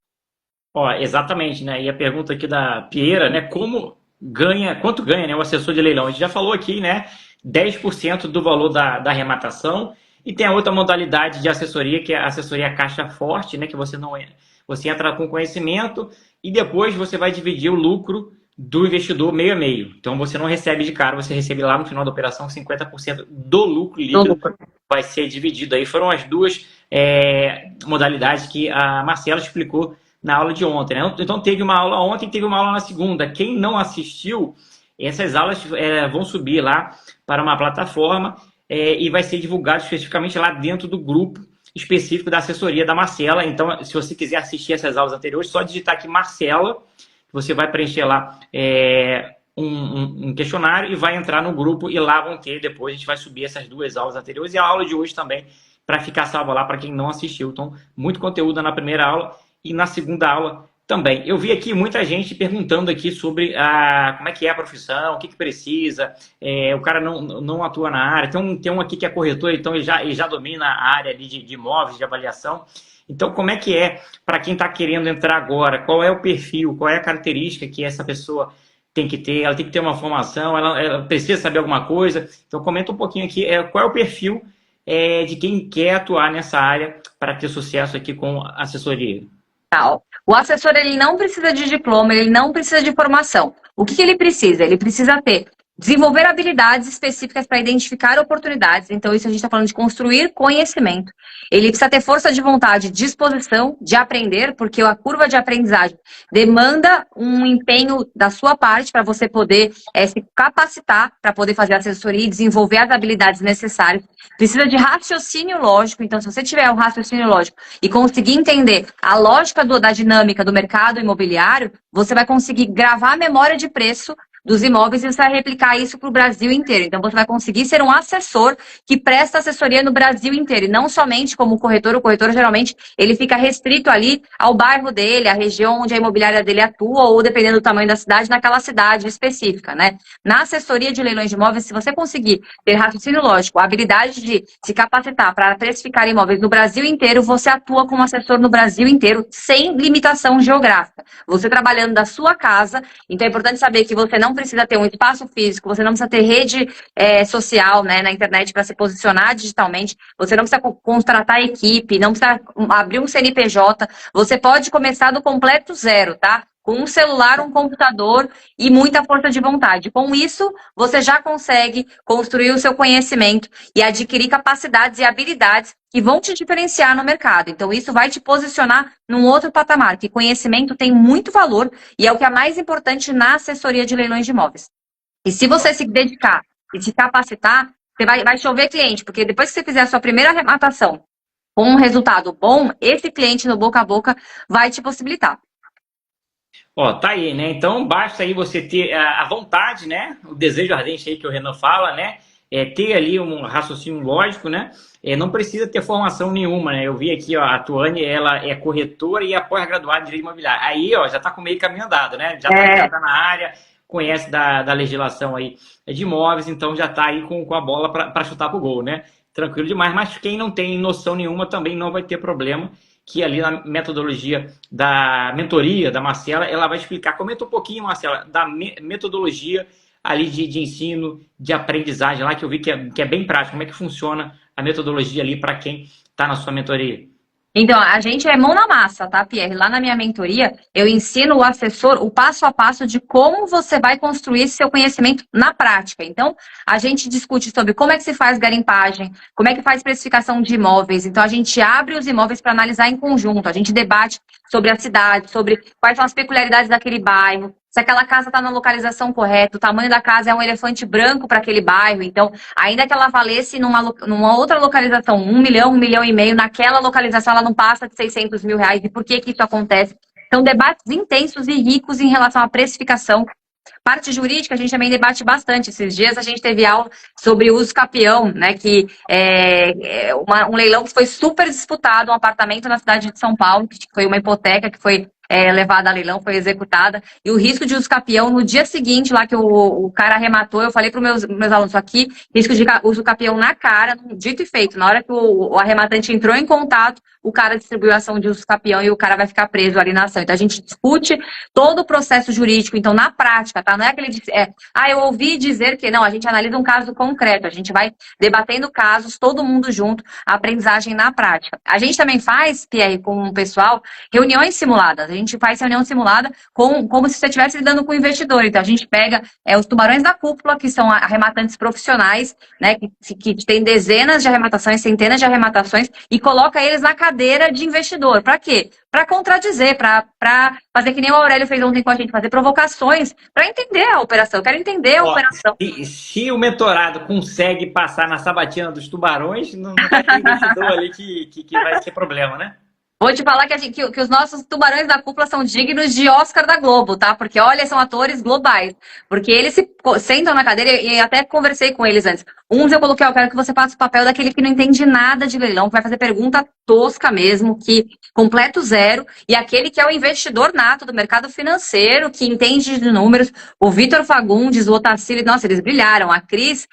Speaker 2: Exatamente, né? E a pergunta aqui da Pieira, né? Quanto ganha, né, o assessor de leilão? A gente já falou aqui, né? 10% do valor da arrematação. E tem a outra modalidade de assessoria, que é a assessoria caixa forte, né? Que você entra com conhecimento e depois você vai dividir o lucro do investidor meio a meio. Então você não recebe de cara, você recebe lá no final da operação 50% do lucro líquido vai ser dividido. Aí foram as duas modalidades que a Marcela explicou na aula de ontem, né? Então teve uma aula ontem e teve uma aula na segunda. Quem não assistiu, essas aulas vão subir lá para uma plataforma e vai ser divulgado especificamente lá dentro do grupo específico da assessoria da Marcela. Então, se você quiser assistir essas aulas anteriores, só digitar aqui Marcela, você vai preencher lá um questionário e vai entrar no grupo e lá vão ter, depois a gente vai subir essas duas aulas anteriores e a aula de hoje também, para ficar salva lá para quem não assistiu. Então, muito conteúdo na primeira aula e na segunda aula também. Eu vi aqui muita gente perguntando aqui sobre como é que é a profissão, o que precisa, o cara não atua na área. Tem um aqui que é corretor, então ele já domina a área ali de imóveis, de avaliação. Então, como é que é para quem está querendo entrar agora? Qual é o perfil, qual é a característica que essa pessoa tem que ter? Ela tem que ter uma formação, ela precisa saber alguma coisa? Então, comenta um pouquinho aqui qual é o perfil de quem quer atuar nessa área para ter sucesso aqui com assessoria.
Speaker 1: O assessor, ele não precisa de diploma, ele não precisa de formação. O que ele precisa? Ele precisa desenvolver habilidades específicas para identificar oportunidades. Então, isso a gente está falando de construir conhecimento. Ele precisa ter força de vontade, disposição de aprender, porque a curva de aprendizagem demanda um empenho da sua parte para você poder se capacitar para poder fazer assessoria e desenvolver as habilidades necessárias. Precisa de raciocínio lógico. Então, se você tiver um raciocínio lógico e conseguir entender a lógica da dinâmica do mercado imobiliário, você vai conseguir gravar a memória de preço dos imóveis e você vai replicar isso para o Brasil inteiro. Então, você vai conseguir ser um assessor que presta assessoria no Brasil inteiro, e não somente como corretor. O corretor, geralmente, ele fica restrito ali ao bairro dele, à região onde a imobiliária dele atua, ou dependendo do tamanho da cidade, naquela cidade específica, né? Na assessoria de leilões de imóveis, se você conseguir ter raciocínio lógico, a habilidade de se capacitar para precificar imóveis no Brasil inteiro, você atua como assessor no Brasil inteiro, sem limitação geográfica. Você trabalhando da sua casa, então é importante saber que você não não precisa ter um espaço físico, você não precisa ter rede social, né, na internet para se posicionar digitalmente, você não precisa contratar equipe, não precisa abrir um CNPJ, você pode começar do completo zero, tá? Com um celular, um computador e muita força de vontade. Com isso, você já consegue construir o seu conhecimento e adquirir capacidades e habilidades que vão te diferenciar no mercado. Então, isso vai te posicionar num outro patamar, que conhecimento tem muito valor e é o que é mais importante na assessoria de leilões de imóveis. E se você se dedicar e se capacitar, você vai chover cliente, porque depois que você fizer a sua primeira arrematação com um resultado bom, esse cliente no boca a boca vai te possibilitar.
Speaker 2: Ó, tá aí, né? Então basta aí você ter a vontade, né? O desejo ardente aí que o Renan fala, né? Ter ali um raciocínio lógico, né? Não precisa ter formação nenhuma, né? Eu vi aqui, ó, a Tuane, ela é corretora e é pós-graduada em direito imobiliário. Aí, ó, já tá com meio caminho andado, né? Já tá na área, conhece da legislação aí de imóveis, então já tá aí com a bola para chutar pro gol, né? Tranquilo demais, mas quem não tem noção nenhuma também não vai ter problema, que ali na metodologia da mentoria da Marcela, ela vai explicar. Comenta um pouquinho, Marcela, da metodologia ali de ensino, de aprendizagem lá, que eu vi que é bem prático. Como é que funciona a metodologia ali para quem está na sua mentoria?
Speaker 1: Então, a gente é mão na massa, tá, Pierre? Lá na minha mentoria, eu ensino o assessor o passo a passo de como você vai construir esse seu conhecimento na prática. Então, a gente discute sobre como é que se faz garimpagem, como é que faz precificação de imóveis. Então, a gente abre os imóveis para analisar em conjunto. A gente debate sobre a cidade, sobre quais são as peculiaridades daquele bairro, se aquela casa está na localização correta, o tamanho da casa é um elefante branco para aquele bairro. Então, ainda que ela valesse numa outra localização, 1 milhão e meio, naquela localização ela não passa de 600 mil reais. E por que isso acontece? São debates intensos e ricos em relação à precificação. Parte jurídica, a gente também debate bastante. Esses dias a gente teve aula sobre uso capião, né? Que um leilão que foi super disputado, um apartamento na cidade de São Paulo, que foi uma hipoteca que foi levada a leilão, foi executada, e o risco de uso capião, no dia seguinte, lá que o cara arrematou, eu falei para os meus alunos aqui, risco de uso capião na cara, dito e feito, na hora que o arrematante entrou em contato, o cara distribuiu a ação de uso capião e o cara vai ficar preso ali na ação. Então, a gente discute todo o processo jurídico, então, na prática, tá? Não é aquele eu ouvi dizer que, não, a gente analisa um caso concreto, a gente vai debatendo casos, todo mundo junto, a aprendizagem na prática. A gente também faz, Pierre, com o pessoal, reuniões simuladas. A gente faz reunião simulada como se você estivesse lidando com o investidor. Então, a gente pega os tubarões da cúpula, que são arrematantes profissionais, né, que tem dezenas de arrematações, centenas de arrematações, e coloca eles na cadeira de investidor. Para quê? Para contradizer, para fazer que nem o Aurélio fez ontem com a gente, fazer provocações, para entender a operação. Eu quero entender a operação.
Speaker 2: Se o mentorado consegue passar na sabatina dos tubarões, não vai ter investidor ali que vai ser problema, né?
Speaker 1: Vou te falar que os nossos tubarões da cúpula são dignos de Oscar da Globo, tá? Porque, olha, são atores globais. Porque eles se sentam na cadeira e até conversei com eles antes. Uns eu coloquei, eu quero que você faça o papel daquele que não entende nada de leilão, que vai fazer pergunta tosca mesmo, que completo zero. E aquele que é o investidor nato do mercado financeiro, que entende de números. O Vitor Fagundes, o Otacílio, nossa, eles brilharam. A Cris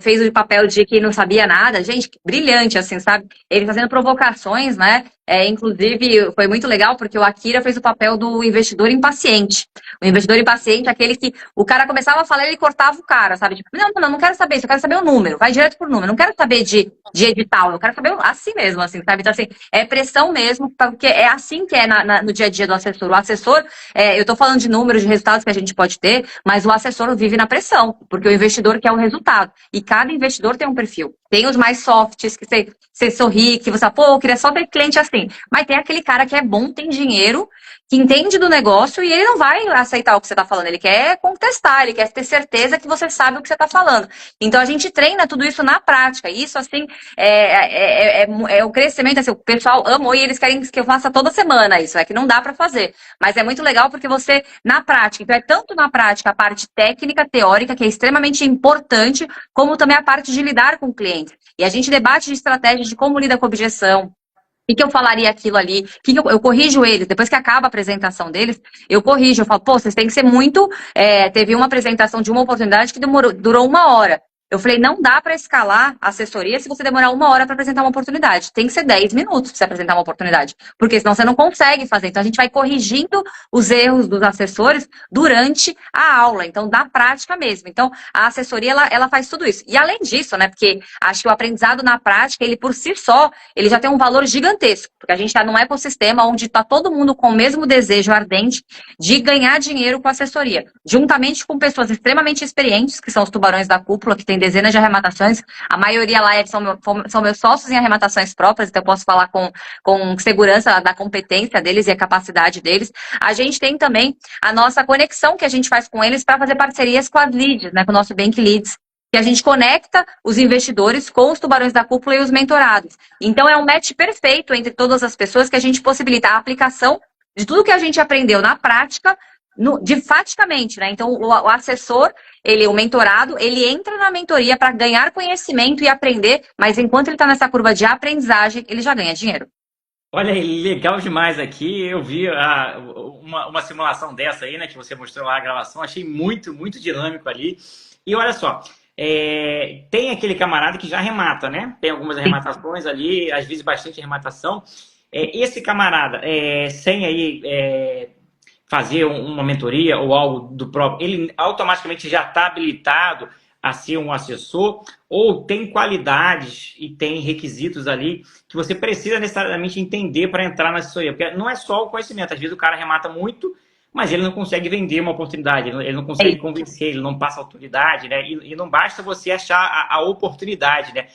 Speaker 1: fez o papel de quem não sabia nada. Gente, brilhante, assim, sabe? Ele fazendo provocações, né? Inclusive, foi muito legal porque o Akira fez o papel do investidor impaciente. O investidor impaciente é aquele que o cara começava a falar e ele cortava o cara, sabe? Tipo, não quero saber isso, eu quero saber o número. Vai direto por número. Não quero saber de edital, eu quero saber assim mesmo, assim, sabe? Então, assim, é pressão mesmo, porque é assim que é no dia a dia do assessor. O assessor, eu tô falando de números, de resultados que a gente pode ter, mas o assessor vive na pressão, porque o investidor quer o resultado. E cada investidor tem um perfil. Tem os mais softs, que você sorri, que você fala, eu queria só ter cliente assim. Mas tem aquele cara que é bom, tem dinheiro, que entende do negócio e ele não vai aceitar o que você está falando. Ele quer contestar, ele quer ter certeza que você sabe o que você está falando. Então, a gente treina tudo isso na prática. Isso, assim, é o crescimento. Assim, o pessoal amou e eles querem que eu faça toda semana isso. É que não dá para fazer. Mas é muito legal porque você, na prática, então é tanto na prática a parte técnica, teórica, que é extremamente importante, como também a parte de lidar com o cliente. E a gente debate de estratégias de como lida com objeção. O que eu falaria aquilo ali? Eu corrijo eles. Depois que acaba a apresentação deles, eu corrijo. Eu falo, vocês têm que ser muito... teve uma apresentação de uma oportunidade que durou 1 hora. Eu falei, não dá para escalar a assessoria se você demorar 1 hora para apresentar uma oportunidade. Tem que ser 10 minutos para você apresentar uma oportunidade. Porque senão você não consegue fazer. Então a gente vai corrigindo os erros dos assessores durante a aula. Então, na prática mesmo. Então, a assessoria, ela faz tudo isso. E além disso, né, porque acho que o aprendizado na prática, ele por si só, ele já tem um valor gigantesco. Porque a gente está num ecossistema onde está todo mundo com o mesmo desejo ardente de ganhar dinheiro com assessoria. Juntamente com pessoas extremamente experientes, que são os tubarões da cúpula, que tem dezenas de arrematações. A maioria lá são meus sócios em arrematações próprias, então eu posso falar com segurança da competência deles e a capacidade deles. A gente tem também a nossa conexão que a gente faz com eles para fazer parcerias com as leads, né, com o nosso Bank Leads, que a gente conecta os investidores com os tubarões da cúpula e os mentorados. Então é um match perfeito entre todas as pessoas que a gente possibilita a aplicação de tudo que a gente aprendeu na prática, faticamente, né? Então o assessor, o mentorado, ele entra na mentoria para ganhar conhecimento e aprender, mas enquanto ele está nessa curva de aprendizagem, ele já ganha dinheiro.
Speaker 2: Olha, legal demais aqui. Eu vi uma simulação dessa aí, né, que você mostrou lá a gravação. Achei muito, muito dinâmico ali. E olha só, tem aquele camarada que já arremata, né? Tem algumas arrematações ali, às vezes bastante arrematação. Esse camarada, sem aí fazer uma mentoria ou algo do próprio, ele automaticamente já está habilitado a ser um assessor, ou tem qualidades e tem requisitos ali que você precisa necessariamente entender para entrar na assessoria? Porque não é só o conhecimento, às vezes o cara remata muito, mas ele não consegue vender uma oportunidade, ele não consegue convencer, ele não passa autoridade, né? E não basta você achar a oportunidade, né?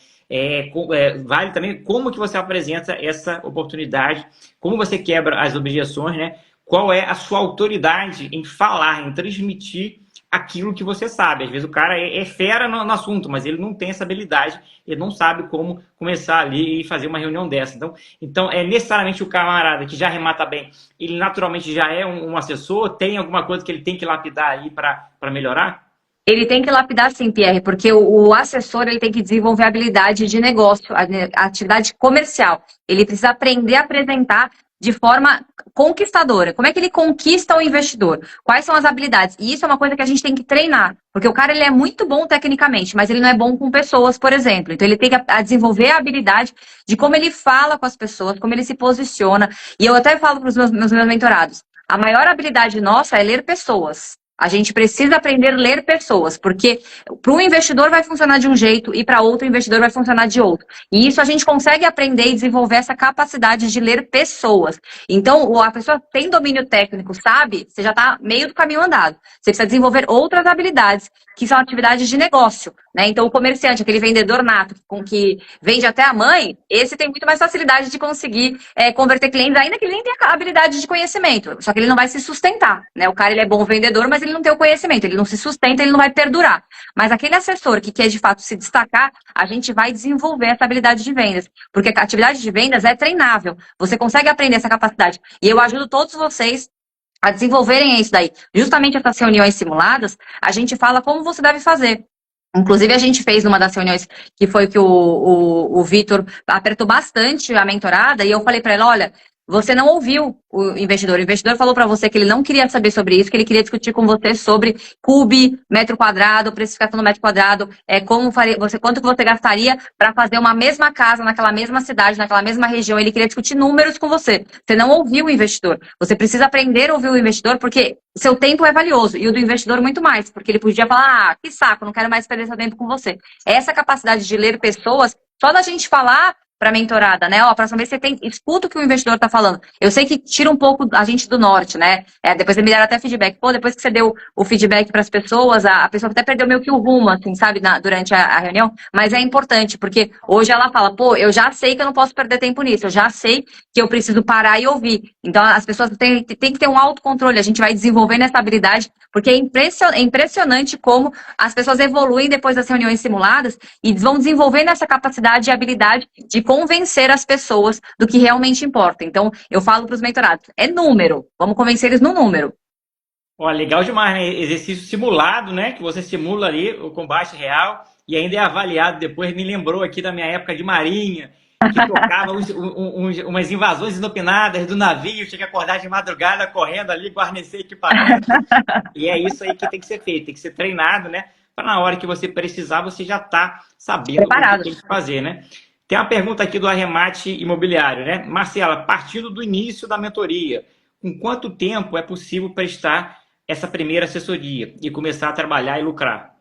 Speaker 2: Vale também como que você apresenta essa oportunidade, como você quebra as objeções, né? Qual é a sua autoridade em falar, em transmitir aquilo que você sabe. Às vezes o cara é fera no assunto, mas ele não tem essa habilidade, ele não sabe como começar ali e fazer uma reunião dessa. Então é necessariamente o camarada que já remata bem, ele naturalmente já é um assessor, tem alguma coisa que ele tem que lapidar aí para melhorar?
Speaker 1: Ele tem que lapidar sim, Pierre, porque o assessor ele tem que desenvolver a habilidade de negócio, a atividade comercial. Ele precisa aprender a apresentar de forma conquistadora. Como é que ele conquista o investidor? Quais são as habilidades? E isso é uma coisa que a gente tem que treinar, porque o cara ele é muito bom tecnicamente, mas ele não é bom com pessoas, por exemplo. Então ele tem que desenvolver a habilidade de como ele fala com as pessoas, como ele se posiciona. E eu até falo para os meus mentorados, a maior habilidade nossa é ler pessoas. A gente precisa aprender a ler pessoas, porque para um investidor vai funcionar de um jeito e para outro investidor vai funcionar de outro. E isso a gente consegue aprender e desenvolver essa capacidade de ler pessoas. Então, a pessoa tem domínio técnico, sabe? Você já está meio do caminho andado. Você precisa desenvolver outras habilidades, que são atividades de negócio, né? Então, o comerciante, aquele vendedor nato, com que vende até a mãe, esse tem muito mais facilidade de conseguir converter clientes, ainda que ele nem tenha a habilidade de conhecimento. Só que ele não vai se sustentar, né? O cara, ele é bom vendedor, mas ele não tem o conhecimento, ele não se sustenta, ele não vai perdurar. Mas aquele assessor que quer de fato se destacar, a gente vai desenvolver essa habilidade de vendas, porque a atividade de vendas é treinável. Você consegue aprender essa capacidade. E eu ajudo todos vocês a desenvolverem isso daí. Justamente essas reuniões simuladas, a gente fala como você deve fazer. Inclusive, a gente fez numa das reuniões que foi que o Vitor apertou bastante a mentorada e eu falei para ela, olha, você não ouviu o investidor falou para você que ele não queria saber sobre isso, que ele queria discutir com você sobre CUB, metro quadrado, precificação do metro quadrado, quanto que você gastaria para fazer uma mesma casa naquela mesma cidade, naquela mesma região. Ele queria discutir números com você. Você não ouviu o investidor. Você precisa aprender a ouvir o investidor, porque seu tempo é valioso e o do investidor muito mais, porque ele podia falar, que saco, não quero mais perder seu tempo com você. Essa capacidade de ler pessoas, só da gente falar para mentorada, né? Ó, a próxima vez você escuta o que o investidor tá falando. Eu sei que tira um pouco a gente do norte, né? Depois me deram até feedback. Pô, depois que você deu o feedback para as pessoas, a pessoa até perdeu meio que o rumo, assim, sabe, durante a reunião. Mas é importante, porque hoje ela fala, pô, eu já sei que eu não posso perder tempo nisso, eu já sei que eu preciso parar e ouvir. Então, as pessoas têm que ter um autocontrole. A gente vai desenvolvendo essa habilidade, porque é impressionante como as pessoas evoluem depois das reuniões simuladas e vão desenvolvendo essa capacidade e habilidade de convencer as pessoas do que realmente importa. Então, eu falo para os mentorados, é número, vamos convencer eles no número.
Speaker 2: Ó, legal demais, né? Exercício simulado, né? Que você simula ali o combate real e ainda é avaliado depois. Me lembrou aqui da minha época de marinha, que tocava umas invasões inopinadas do navio, tinha que acordar de madrugada correndo ali, guarnecer equipamento. E é isso aí que tem que ser feito, tem que ser treinado, né? para na hora que você precisar, você já está sabendo o que
Speaker 1: Preparado.
Speaker 2: tem que fazer, né? Tem uma pergunta aqui do Arremate Imobiliário, né? Marcela, partindo do início da mentoria, com quanto tempo é possível prestar essa primeira assessoria e começar a trabalhar e lucrar?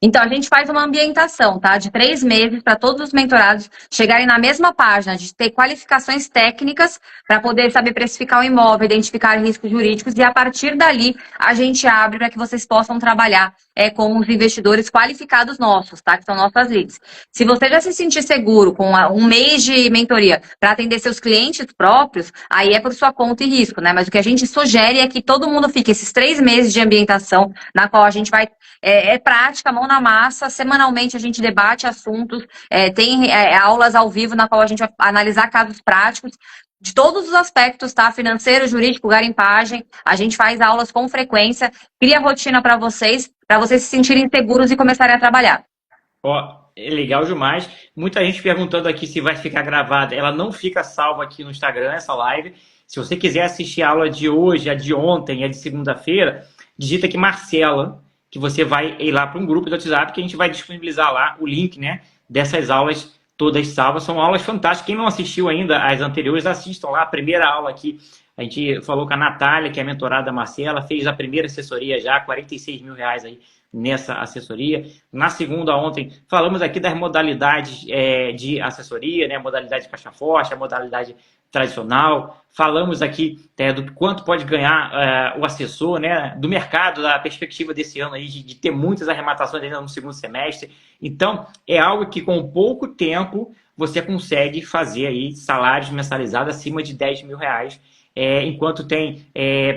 Speaker 1: Então, a gente faz uma ambientação, tá? De 3 meses para todos os mentorados chegarem na mesma página, de ter qualificações técnicas para poder saber precificar o imóvel, identificar riscos jurídicos e a partir dali a gente abre para que vocês possam trabalhar com os investidores qualificados nossos, tá? Que são nossas leads. Se você já se sentir seguro com um mês de mentoria para atender seus clientes próprios, aí é por sua conta e risco, né? Mas o que a gente sugere é que todo mundo fique esses 3 meses de ambientação, na qual a gente vai prática, mão na massa. Semanalmente a gente debate assuntos, tem aulas ao vivo na qual a gente vai analisar casos práticos de todos os aspectos, tá? Financeiro, jurídico, garimpagem. A gente faz aulas com frequência, cria rotina para vocês se sentirem seguros e começarem a trabalhar.
Speaker 2: Ó, é legal demais. Muita gente perguntando aqui se vai ficar gravada. Ela não fica salva aqui no Instagram, essa live. Se você quiser assistir a aula de hoje, a de ontem, a de segunda-feira, digita aqui Marcela, que você vai ir lá para um grupo do WhatsApp que a gente vai disponibilizar lá o link, né, dessas aulas todas salvas. São aulas fantásticas. Quem não assistiu ainda as anteriores, assistam lá. A primeira aula aqui, a gente falou com a Natália, que é a mentorada da Marcela, fez a primeira assessoria já, R$ 46 mil aí nessa assessoria. Na segunda, ontem, falamos aqui das modalidades de assessoria, né, a modalidade de caixa forte, a modalidade tradicional. Falamos aqui do quanto pode ganhar o assessor, né, do mercado, da perspectiva desse ano aí de ter muitas arrematações ainda no segundo semestre. Então, é algo que com pouco tempo você consegue fazer aí salários mensalizados acima de R$ 10 mil, enquanto tem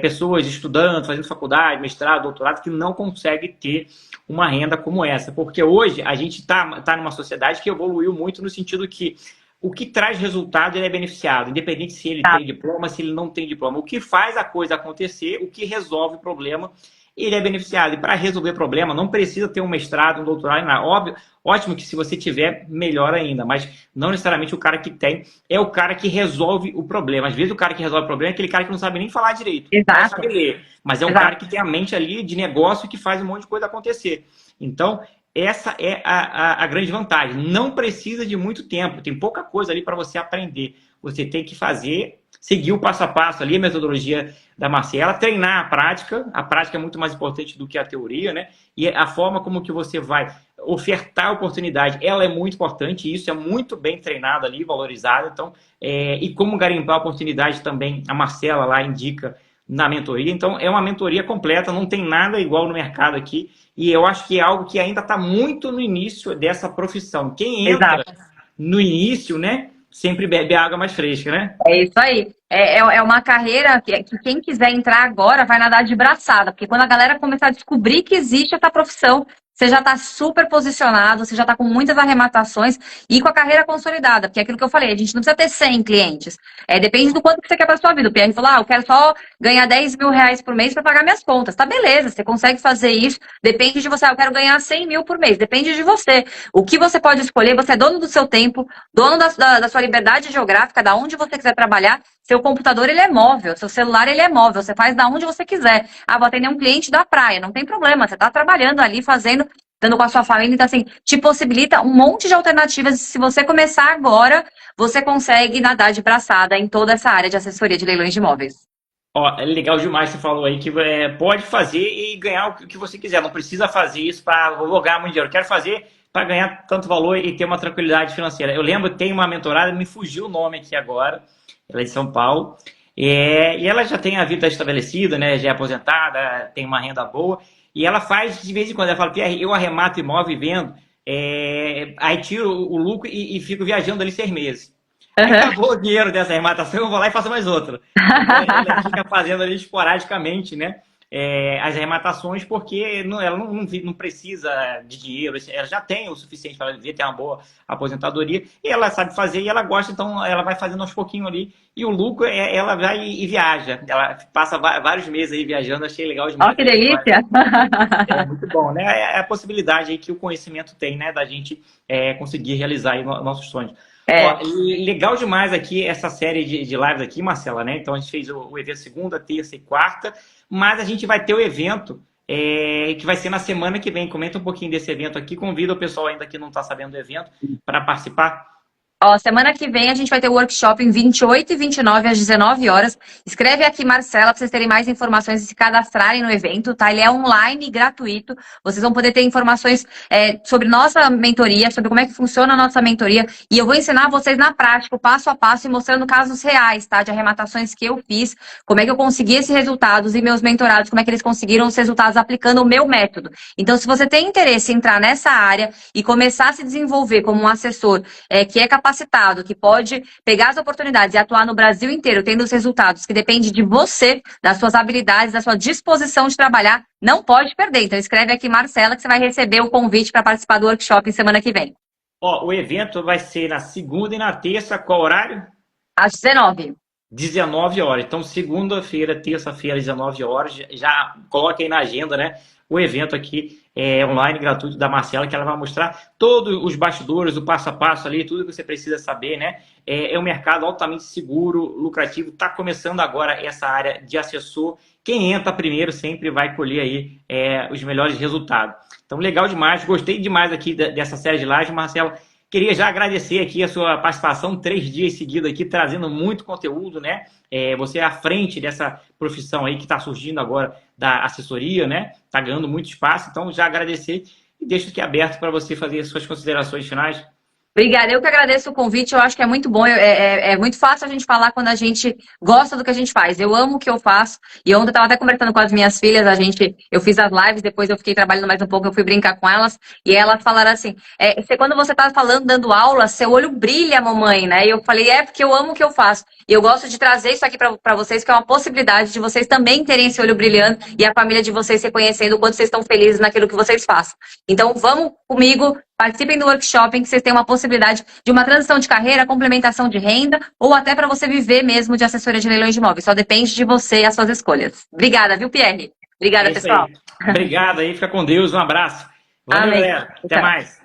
Speaker 2: pessoas estudando, fazendo faculdade, mestrado, doutorado, que não conseguem ter uma renda como essa. Porque hoje a gente está numa sociedade que evoluiu muito no sentido que o que traz resultado ele é beneficiado, independente se ele tem diploma, se ele não tem diploma. O que faz a coisa acontecer, o que resolve o problema, ele é beneficiado. E para resolver problema, não precisa ter um mestrado, um doutorado, nada. Óbvio, ótimo que se você tiver, melhor ainda. Mas não necessariamente o cara que tem é o cara que resolve o problema. Às vezes o cara que resolve o problema é aquele cara que não sabe nem falar direito.
Speaker 1: Exato.
Speaker 2: Não sabe ler. Mas é um cara que tem a mente ali de negócio que faz um monte de coisa acontecer. Então, essa é a grande vantagem. Não precisa de muito tempo. Tem pouca coisa ali para você aprender. Você tem que fazer, seguir o passo a passo ali, a metodologia da Marcela, treinar a prática. A prática é muito mais importante do que a teoria, né? E a forma como que você vai ofertar a oportunidade, ela é muito importante. E isso é muito bem treinado ali, valorizado. Então, e como garimpar a oportunidade também, a Marcela lá indica na mentoria. Então, é uma mentoria completa, não tem nada igual no mercado aqui. E eu acho que é algo que ainda está muito no início dessa profissão. Quem entra no início, né, sempre bebe água mais fresca, né?
Speaker 1: É isso aí. É uma carreira que quem quiser entrar agora vai nadar de braçada, porque quando a galera começar a descobrir que existe essa profissão, você já está super posicionado, você já está com muitas arrematações e com a carreira consolidada, porque é aquilo que eu falei, a gente não precisa ter 100 clientes. Depende do quanto que você quer para sua vida. O Pierre falou, eu quero só ganhar R$ 10 mil por mês para pagar minhas contas. Tá, beleza, você consegue fazer isso. Depende de você. Eu quero ganhar 100 mil por mês. Depende de você. O que você pode escolher, você é dono do seu tempo, dono da sua liberdade geográfica, da onde você quiser trabalhar. Seu computador, ele é móvel, seu celular, ele é móvel, você faz da onde você quiser. Vou atender um cliente da praia, não tem problema, você está trabalhando ali, fazendo, estando com a sua família, então assim, te possibilita um monte de alternativas. Se você começar agora, você consegue nadar de braçada em toda essa área de assessoria de leilões de imóveis.
Speaker 2: Ó, é legal demais você falou aí que pode fazer e ganhar o que você quiser, não precisa fazer isso para vou ganhar muito dinheiro, quero fazer para ganhar tanto valor e ter uma tranquilidade financeira. Eu lembro, tem uma mentorada, me fugiu o nome aqui agora, ela é de São Paulo, e ela já tem a vida estabelecida, né? Já é aposentada, tem uma renda boa, e ela faz de vez em quando, ela fala, Pierre, eu arremato imóvel e vendo, aí tiro o lucro e fico viajando ali 6 meses. Aí acabou o dinheiro dessa arrematação, eu vou lá e faço mais outra. Então, ela fica fazendo ali esporadicamente, né? As arrematações, porque ela não precisa de dinheiro, ela já tem o suficiente para viver, tem uma boa aposentadoria, e ela sabe fazer e ela gosta, então ela vai fazendo aos pouquinhos ali, e o lucro ela vai e viaja, ela passa vários meses aí viajando, achei legal demais.
Speaker 1: Ó, que delícia!
Speaker 2: É muito bom, né? É a possibilidade aí que o conhecimento tem, né, da gente conseguir realizar aí nossos sonhos. Ó, legal demais aqui essa série de lives aqui, Marcela, né? Então a gente fez o evento segunda, terça e quarta, mas a gente vai ter o evento que vai ser na semana que vem. Comenta um pouquinho desse evento aqui, convida o pessoal ainda que não está sabendo do evento para participar.
Speaker 1: Ó, semana que vem a gente vai ter o workshop em 28 e 29 às 19 horas. Escreve aqui, Marcela, para vocês terem mais informações e se cadastrarem no evento, tá? Ele é online e gratuito. Vocês vão poder ter informações sobre nossa mentoria, sobre como é que funciona a nossa mentoria. E eu vou ensinar vocês na prática, passo a passo, e mostrando casos reais, tá? De arrematações que eu fiz, como é que eu consegui esses resultados e meus mentorados, como é que eles conseguiram os resultados aplicando o meu método. Então, se você tem interesse em entrar nessa área e começar a se desenvolver como um assessor que é capacitado, que pode pegar as oportunidades e atuar no Brasil inteiro, tendo os resultados que depende de você, das suas habilidades, da sua disposição de trabalhar, não pode perder. Então escreve aqui, Marcela, que você vai receber o convite para participar do workshop semana que vem.
Speaker 2: Ó, o evento vai ser na segunda e na terça, qual horário?
Speaker 1: Às 19.
Speaker 2: 19 horas. Então, segunda-feira, terça-feira, 19 horas, já coloca aí na agenda, né? O evento aqui online, gratuito da Marcela, que ela vai mostrar todos os bastidores, o passo a passo ali, tudo que você precisa saber, né? É um mercado altamente seguro, lucrativo. Está começando agora essa área de assessor. Quem entra primeiro sempre vai colher aí os melhores resultados. Então, legal demais. Gostei demais aqui dessa série de lives, Marcela. Queria já agradecer aqui a sua participação 3 dias seguidos aqui, trazendo muito conteúdo, né? Você é à frente dessa profissão aí que está surgindo agora da assessoria, né? Está ganhando muito espaço, então já agradecer e deixo aqui aberto para você fazer as suas considerações finais.
Speaker 1: Obrigada, eu que agradeço o convite, eu acho que é muito bom, é muito fácil a gente falar quando a gente gosta do que a gente faz. Eu amo o que eu faço, e ontem eu estava até conversando com as minhas filhas, eu fiz as lives, depois eu fiquei trabalhando mais um pouco, eu fui brincar com elas, e elas falaram assim, quando você está falando, dando aula, seu olho brilha, mamãe, né? E eu falei, porque eu amo o que eu faço. E eu gosto de trazer isso aqui para vocês, que é uma possibilidade de vocês também terem esse olho brilhando, e a família de vocês reconhecendo o quanto vocês estão felizes naquilo que vocês façam. Então, vamos comigo, participem do workshop, que vocês têm uma possibilidade de uma transição de carreira, complementação de renda, ou até para você viver mesmo de assessoria de leilões de imóveis. Só depende de você e as suas escolhas. Obrigada, viu, Pierre? Obrigada, pessoal.
Speaker 2: Obrigado aí, fica com Deus, um abraço. Valeu,
Speaker 1: Amém.
Speaker 2: galera. Até mais.